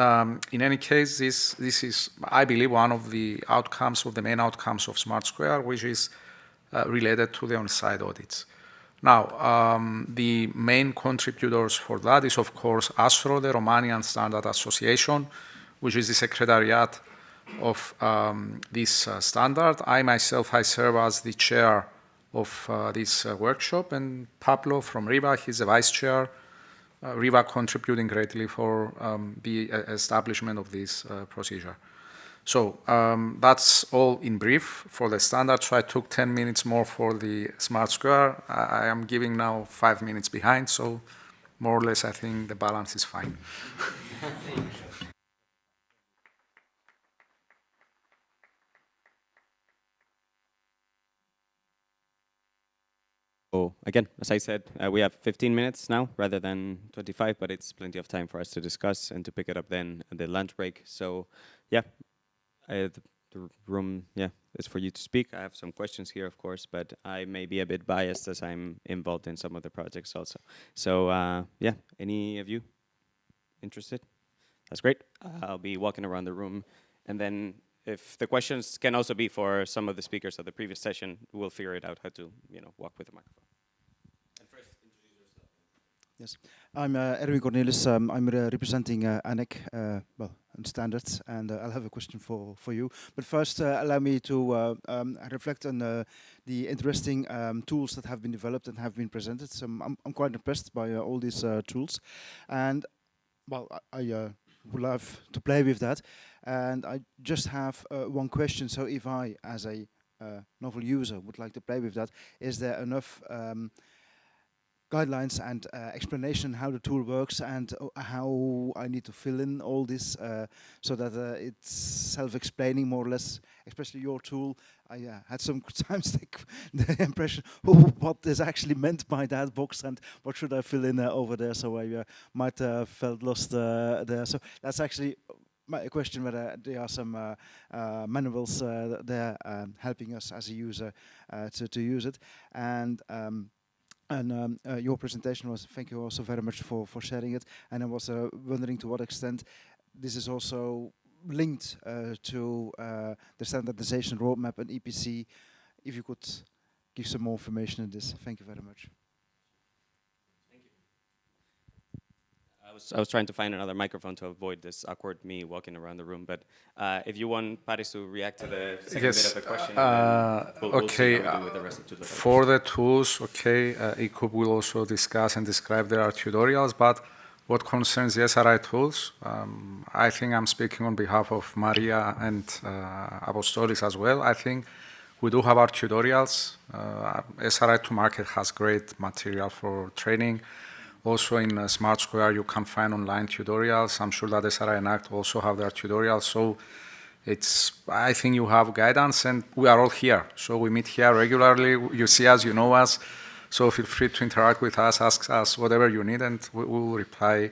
in any case, this is, I believe, one of the outcomes, of the main outcomes of Smart Square, which is related to the on-site audits. Now, the main contributors for that is, of course, ASRO, the Romanian Standard Association, which is the secretariat of this standard. I myself, I serve as the chair of this workshop, and Pablo from REHVA, he's the vice chair. REHVA contributing greatly for the establishment of this procedure. So that's all in brief for the standard. So I took 10 minutes more for the Smart Square. I am giving now 5 minutes behind, so more or less I think the balance is fine. So again, as I said, we have 15 minutes now rather than 25, but it's plenty of time for us to discuss and to pick it up then at the lunch break. So yeah, the room, is for you to speak. I have some questions here, of course, but I may be a bit biased as I'm involved in some of the projects also. So yeah, any of you interested? That's great. I'll be walking around the room, and then if the questions can also be for some of the speakers of the previous session, we'll figure it out how to, walk with the microphone. And first, introduce yourself. Yes, I'm Erwin Cornelis. I'm representing ENACT, well, on standards, and I'll have a question for you. But first, allow me to reflect on the interesting tools that have been developed and have been presented. So I'm quite impressed by all these tools, and well, I would love to play with that. And I just have one question. So if I, as a novel user, would like to play with that, is there enough guidelines and explanation how the tool works and how I need to fill in all this so that it's self-explaining more or less, especially your tool? I had sometimes the impression, what is actually meant by that box and what should I fill in over there, so I might have felt lost there. So that's actually my question, whether there are some manuals there helping us as a user to use it. And your presentation was, thank you also very much for sharing it. And I was wondering to what extent this is also linked to the standardization roadmap and EPC. If you could give some more information on this. Thank you very much. Thank you. I was trying to find another microphone to avoid this awkward me walking around the room, but if you want Paris to react to the second bit of the question, we'll see how we do with the rest of the for the tools, ECOB will also discuss and describe their tutorials, but what concerns the SRI tools, I think I'm speaking on behalf of María and Apostolis as well. I think we do have our tutorials. SRI to market has great material for training. Also in Smart Square, you can find online tutorials. I'm sure that SRI-ENACT also have their tutorials. So I think you have guidance, and we are all here. So we meet here regularly. You see us, you know us. So feel free to interact with us, ask us whatever you need, and we will reply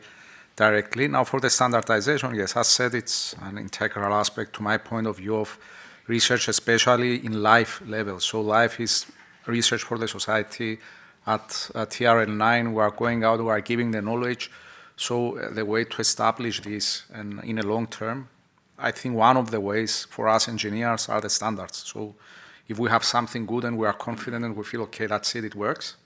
directly. Now for the standardization, yes, as said, it's an integral aspect to my point of view of research, especially in life level. So life is research for the society. At TRL9, we are going out, we are giving the knowledge. So the way to establish this and in a long term, I think one of the ways for us engineers are the standards. So if we have something good and we are confident and we feel, okay, that's it, it works,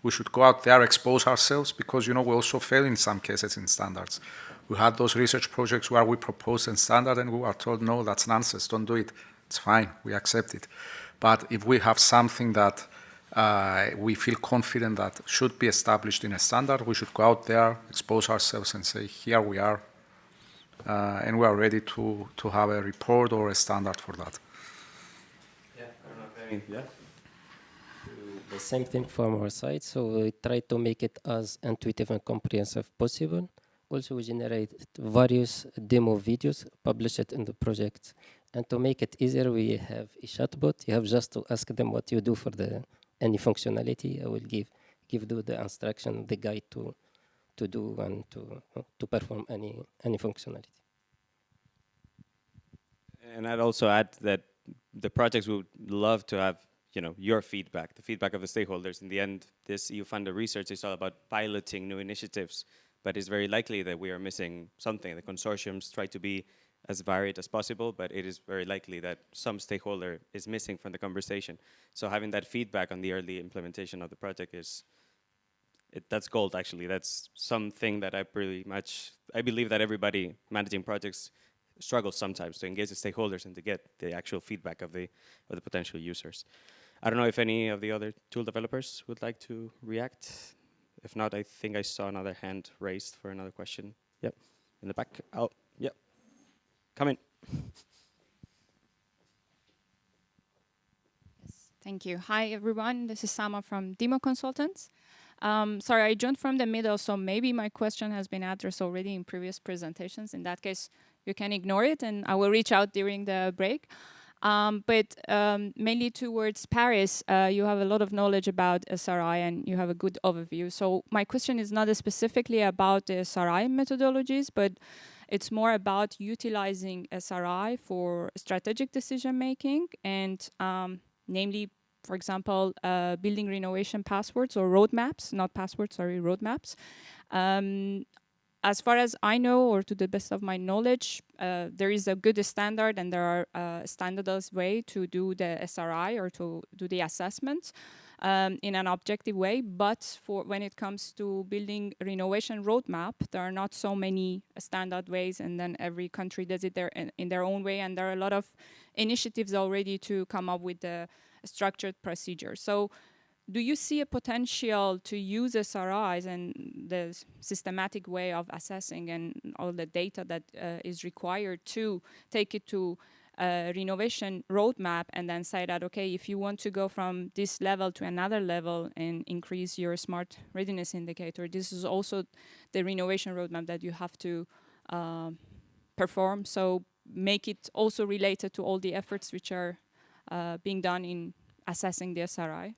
we should go out there, expose ourselves, because, we also fail in some cases in standards. We had those research projects where we proposed a standard and we were told, no, that's nonsense, don't do it. It's fine, we accept it. But if we have something that we feel confident that should be established in a standard, we should go out there, expose ourselves and say, here we are, and we are ready to have a report or a standard for that. Yeah, I don't know if any, yeah? The same thing from our side, so we try to make it as intuitive and comprehensive possible. Also, we generate various demo videos, publish it in the project, And to make it easier, we have a chatbot. You have just to ask them what you do for any functionality. I will give you the instruction, the guide to do and to perform any functionality. And I'd also add that the projects would love to have, your feedback, the feedback of the stakeholders. In the end, this EU-funded research is all about piloting new initiatives, but it's very likely that we are missing something. The consortiums try to be as varied as possible, but it is very likely that some stakeholder is missing from the conversation. So having that feedback on the early implementation of the project that's gold, actually. That's something that I believe that everybody managing projects struggles sometimes to engage the stakeholders and to get the actual feedback of the potential users. I don't know if any of the other tool developers would like to react. If not, I think I saw another hand raised for another question. Yep, in the back. Oh, yep. Come in. Yes, thank you. Hi, everyone. This is Sama from Demo Consultants. Sorry, I joined from the middle, so maybe my question has been addressed already in previous presentations. In that case, you can ignore it, and I will reach out during the break. But mainly towards Paris, you have a lot of knowledge about SRI, and you have a good overview. So my question is not specifically about the SRI methodologies, but it's more about utilizing SRI for strategic decision making, and namely, for example, building renovation passwords or roadmaps, not passwords, sorry, roadmaps. As far as I know, or to the best of my knowledge, there is a good standard, and there are standardized way to do the SRI or to do the assessments in an objective way. But for when it comes to building a renovation roadmap, there are not so many standard ways, and then every country does it in their own way. And there are a lot of initiatives already to come up with the structured procedure. So do you see a potential to use SRIs and the systematic way of assessing and all the data that is required to take it to a renovation roadmap, and then say that, okay, if you want to go from this level to another level and increase your smart readiness indicator, this is also the renovation roadmap that you have to perform. So make it also related to all the efforts which are being done in assessing the SRI.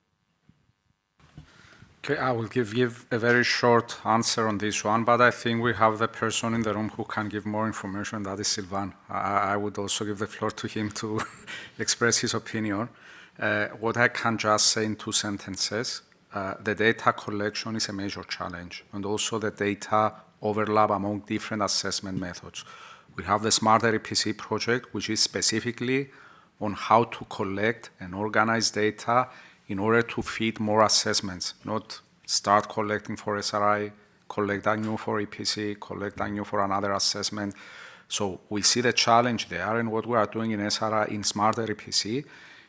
Okay, I will give a very short answer on this one, but I think we have the person in the room who can give more information, that is Sylvain. I would also give the floor to him to express his opinion. What I can just say in 2 sentences, the data collection is a major challenge, and also the data overlap among different assessment methods. We have the SmarterEPC project, which is specifically on how to collect and organize data in order to feed more assessments, not start collecting for SRI, collect anew for EPC, collect anew for another assessment. So we see the challenge there, and what we are doing in SRI, in SmarterEPC,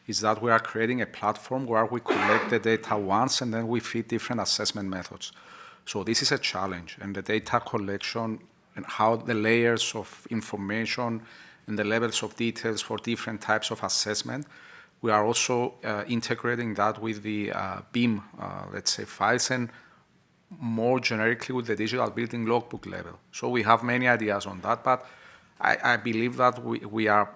is that we are creating a platform where we collect the data once and then we feed different assessment methods. So this is a challenge, and the data collection and how the layers of information and the levels of details for different types of assessment. We are also integrating that with the BIM, let's say, files, and more generically with the digital building logbook level. So we have many ideas on that, but I believe that we are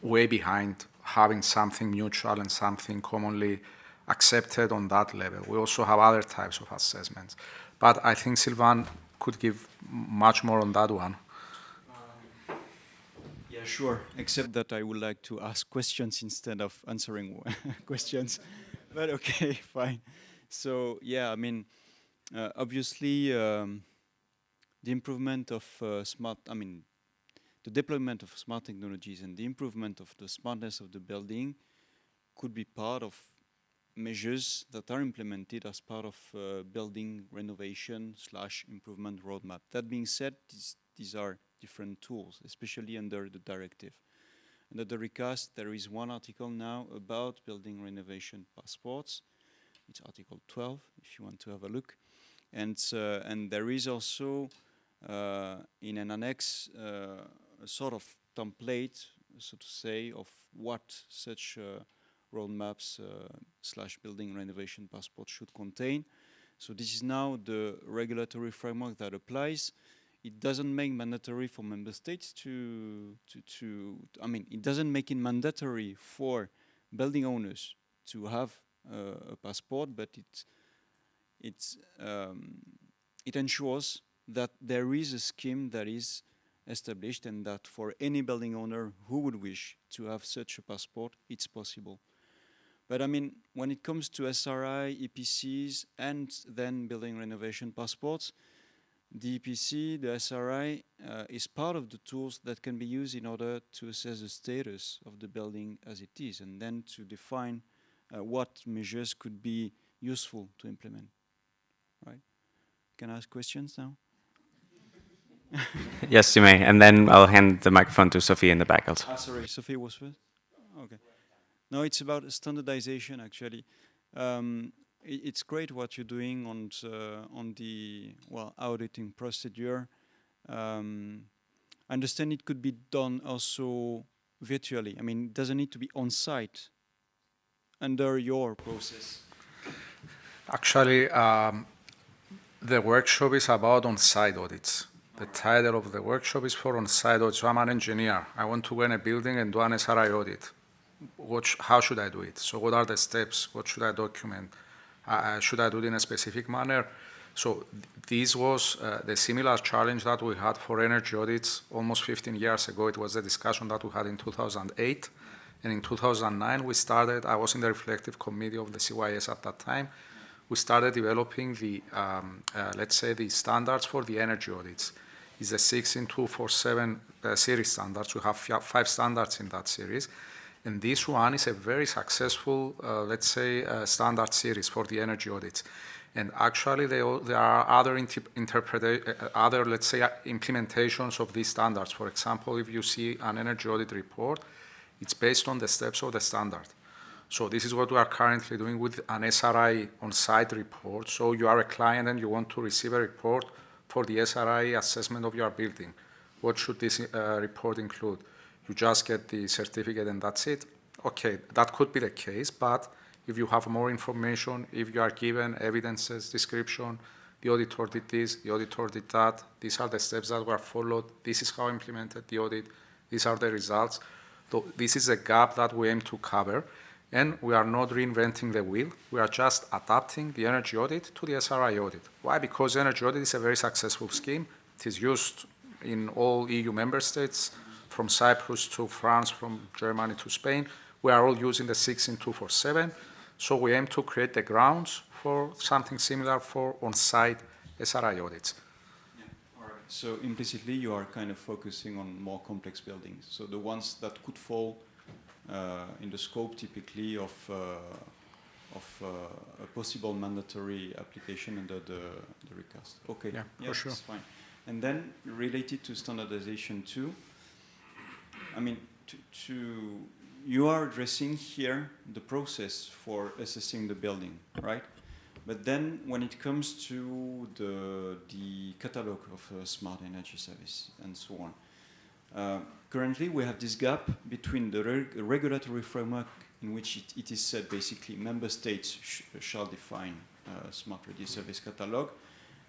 way behind having something mutual and something commonly accepted on that level. We also have other types of assessments. But I think Sylvain could give much more on that one. Yeah, sure, except that I would like to ask questions instead of answering questions. But okay, fine. So, yeah, I mean, obviously, the improvement of the deployment of smart technologies and the improvement of the smartness of the building could be part of measures that are implemented as part of building renovation / improvement roadmap. That being said, these are different tools, especially under the directive. Under the recast, there is one article now about building renovation passports. It's Article 12, if you want to have a look. And there is also, in an annex, a sort of template, so to say, of what such roadmaps / building renovation passport should contain. So this is now the regulatory framework that applies. it doesn't make mandatory for member states I mean, it doesn't make it mandatory for building owners to have a passport, but it ensures that there is a scheme that is established and that for any building owner who would wish to have such a passport, it's possible. But I mean, when it comes to SRI, EPCs, and then building renovation passports, the EPC, the SRI, is part of the tools that can be used in order to assess the status of the building as it is, and then to define what measures could be useful to implement. Right? Can I ask questions now? Yes, you may. And then I'll hand the microphone to Sophie in the back also. Sorry, Sophie was first? Okay. No, it's about standardization, actually. It's great what you're doing on the auditing procedure. I understand it could be done also virtually. I mean, it doesn't need to be on site under your process. Actually, the workshop is about on-site audits. The title of the workshop is for on-site audits. So I'm an engineer. I want to go in a building and do an SRI audit. How should I do it? So what are the steps? What should I document? Should I do it in a specific manner? So this was the similar challenge that we had for energy audits almost 15 years ago. It was a discussion that we had in 2008. And in 2009, we started, I was in the reflective committee of the CYS at that time. We started developing the, let's say, the standards for the energy audits. It's the 16247 series standards. We have 5 standards in that series. And this one is a very successful, let's say, standard series for the energy audits. And actually, there are other, let's say, implementations of these standards. For example, if you see an energy audit report, it's based on the steps of the standard. So this is what we are currently doing with an SRI on-site report. So you are a client and you want to receive a report for the SRI assessment of your building. What should this report include? You just get the certificate and that's it? Okay, that could be the case, but if you have more information, if you are given evidences, description, the auditor did this, the auditor did that, these are the steps that were followed, this is how I implemented the audit, these are the results. So this is a gap that we aim to cover, and we are not reinventing the wheel, we are just adapting the energy audit to the SRI audit. Why? Because energy audit is a very successful scheme. It is used in all EU member states, from Cyprus to France, from Germany to Spain. We are all using the 16247. So we aim to create the grounds for something similar for on-site SRI audits. Yeah. All right. So implicitly, you are kind of focusing on more complex buildings. So the ones that could fall in the scope typically of a possible mandatory application under the recast. Okay. Yeah, for sure. That's fine. And then related to standardization too, I mean, you are addressing here the process for assessing the building, right? But then when it comes to the catalog of smart energy service and so on, currently we have this gap between the regulatory framework in which it is said basically member states shall define smart ready service catalog,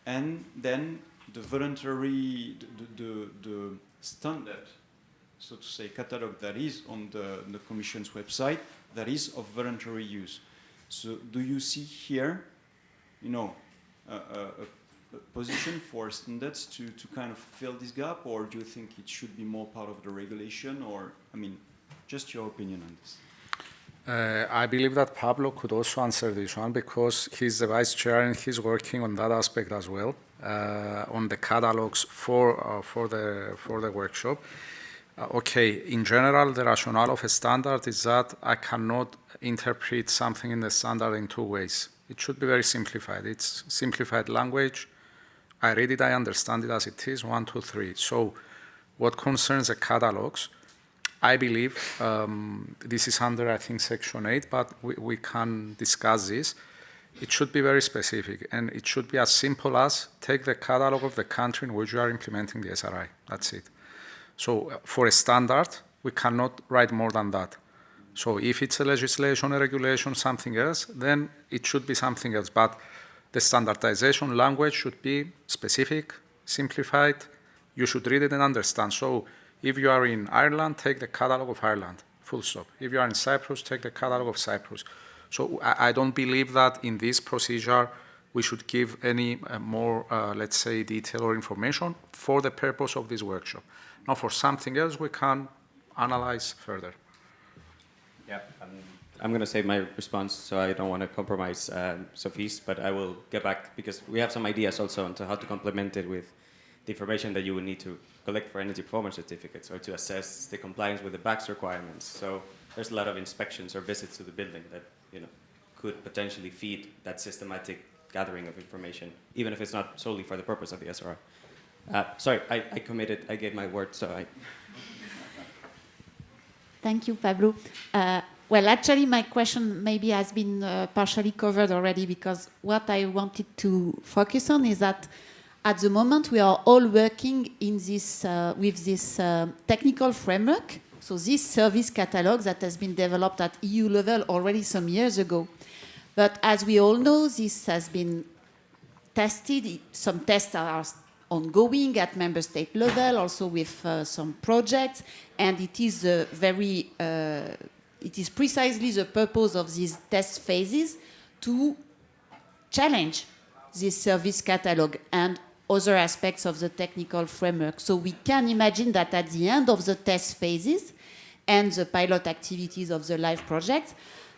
and then the voluntary, the standard, so to say, catalog that is on the Commission's website that is of voluntary use. So do you see here, you know, a position for standards to kind of fill this gap, or do you think it should be more part of the regulation, or, I mean, just your opinion on this? I believe that Pablo could also answer this one because he's the vice chair and he's working on that aspect as well, on the catalogs for the workshop. Okay, in general, the rationale of a standard is that I cannot interpret something in the standard in 2 ways. It should be very simplified. It's simplified language. I read it, I understand it as it is, 1, 2, 3. So what concerns the catalogs, I believe, this is under, I think, Section 8, but we can discuss this. It should be very specific, and it should be as simple as take the catalog of the country in which you are implementing the SRI. That's it. So for a standard, we cannot write more than that. So if it's a legislation, a regulation, something else, then it should be something else. But the standardization language should be specific, simplified, you should read it and understand. So if you are in Ireland, take the catalog of Ireland, full stop. If you are in Cyprus, take the catalog of Cyprus. So I don't believe that in this procedure we should give any more, let's say, detail or information for the purpose of this workshop. Now, for something else, we can analyze further. Yeah, I'm going to save my response, so I don't want to compromise Sophie's, but I will get back, because we have some ideas also on how to complement it with the information that you will need to collect for energy performance certificates or to assess the compliance with the BACS requirements. So there's a lot of inspections or visits to the building that could potentially feed that systematic gathering of information, even if it's not solely for the purpose of the SRI. Sorry, I committed, I gave my word, so I... Thank you, Pablo. Well, actually, my question maybe has been partially covered already, because what I wanted to focus on is that at the moment we are all working in this, with this technical framework. So this service catalog that has been developed at EU level already some years ago. But as we all know, this has been tested. Some tests are ongoing at member state level, also with some projects, and it is it is precisely the purpose of these test phases to challenge this service catalog and other aspects of the technical framework. So we can imagine that at the end of the test phases and the pilot activities of the live project,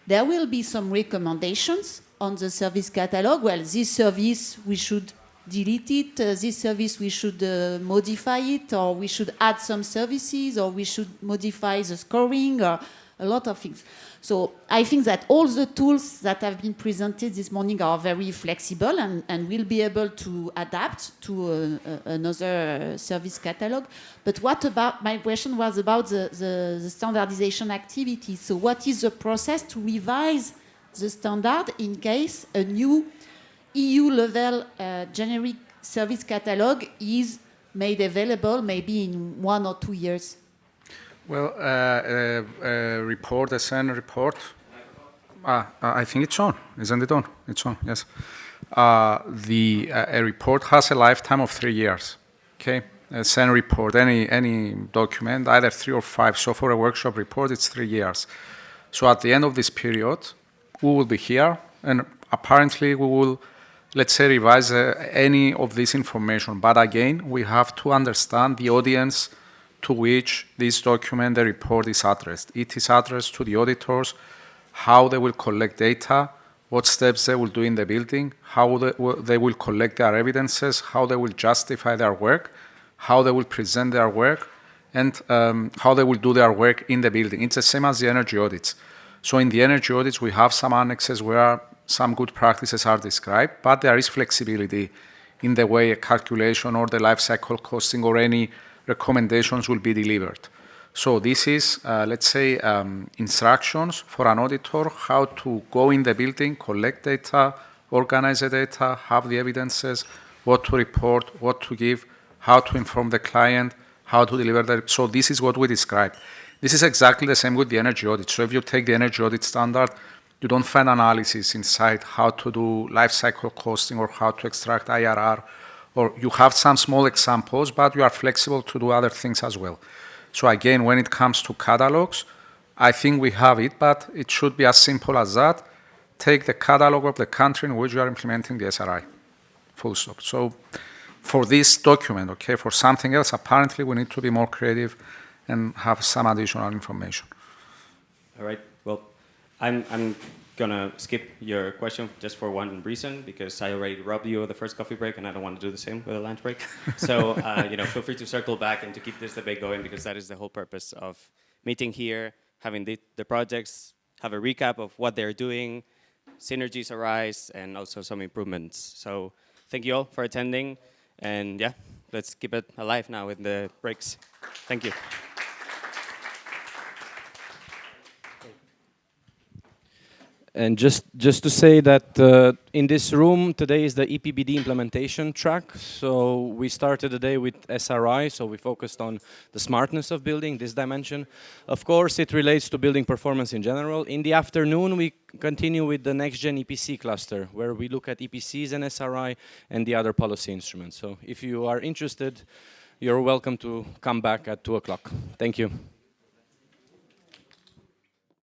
there will be some recommendations on the service catalog. Well, this service, we should delete it. This service, we should modify it, or we should add some services, or we should modify the scoring, or a lot of things. So I think that all the tools that have been presented this morning are very flexible and will be able to adapt to another service catalog. But what about, my question was about the standardization activity. So what is the process to revise the standard in case a new EU level generic service catalog is made available maybe in 1 or 2 years? Well, report, the CENER report. I think it's on, isn't it on? It's on, yes. A report has a lifetime of 3 years. Okay, a CENER report, any document, either 3 or 5. So for a workshop report, it's 3 years. So at the end of this period, we will be here, and apparently we will, let's say, revise any of this information. But again, we have to understand the audience to which this document, the report, is addressed. It is addressed to the auditors, how they will collect data, what steps they will do in the building, how they will collect their evidences, how they will justify their work, how they will present their work, and how they will do their work in the building. It's the same as the energy audits. So in the energy audits, we have some annexes where some good practices are described, but there is flexibility in the way a calculation or the life cycle costing or any recommendations will be delivered. So this is, let's say, instructions for an auditor how to go in the building, collect data, organize the data, have the evidences, what to report, what to give, how to inform the client, how to deliver that. So this is what we described. This is exactly the same with the energy audit. So if you take the energy audit standard, you don't find analysis inside how to do life cycle costing or how to extract IRR, or you have some small examples, but you are flexible to do other things as well. So again, when it comes to catalogs, I think we have it, but it should be as simple as that. Take the catalog of the country in which you are implementing the SRI, full stop. So for this document, okay, for something else, apparently we need to be more creative and have some additional information. All right, well, I'm gonna skip your question just for one reason, because I already robbed you of the first coffee break and I don't want to do the same with a lunch break. So, feel free to circle back and to keep this debate going, because that is the whole purpose of meeting here, having the projects, have a recap of what they're doing, synergies arise, and also some improvements. So thank you all for attending, and yeah, let's keep it alive now with the breaks. Thank you. And just to say that in this room today is the EPBD implementation track. So we started the day with SRI, so we focused on the smartness of building, this dimension. Of course, it relates to building performance in general. In the afternoon, we continue with the next-gen EPC cluster, where we look at EPCs and SRI and the other policy instruments. So if you are interested, you're welcome to come back at 2 o'clock. Thank you.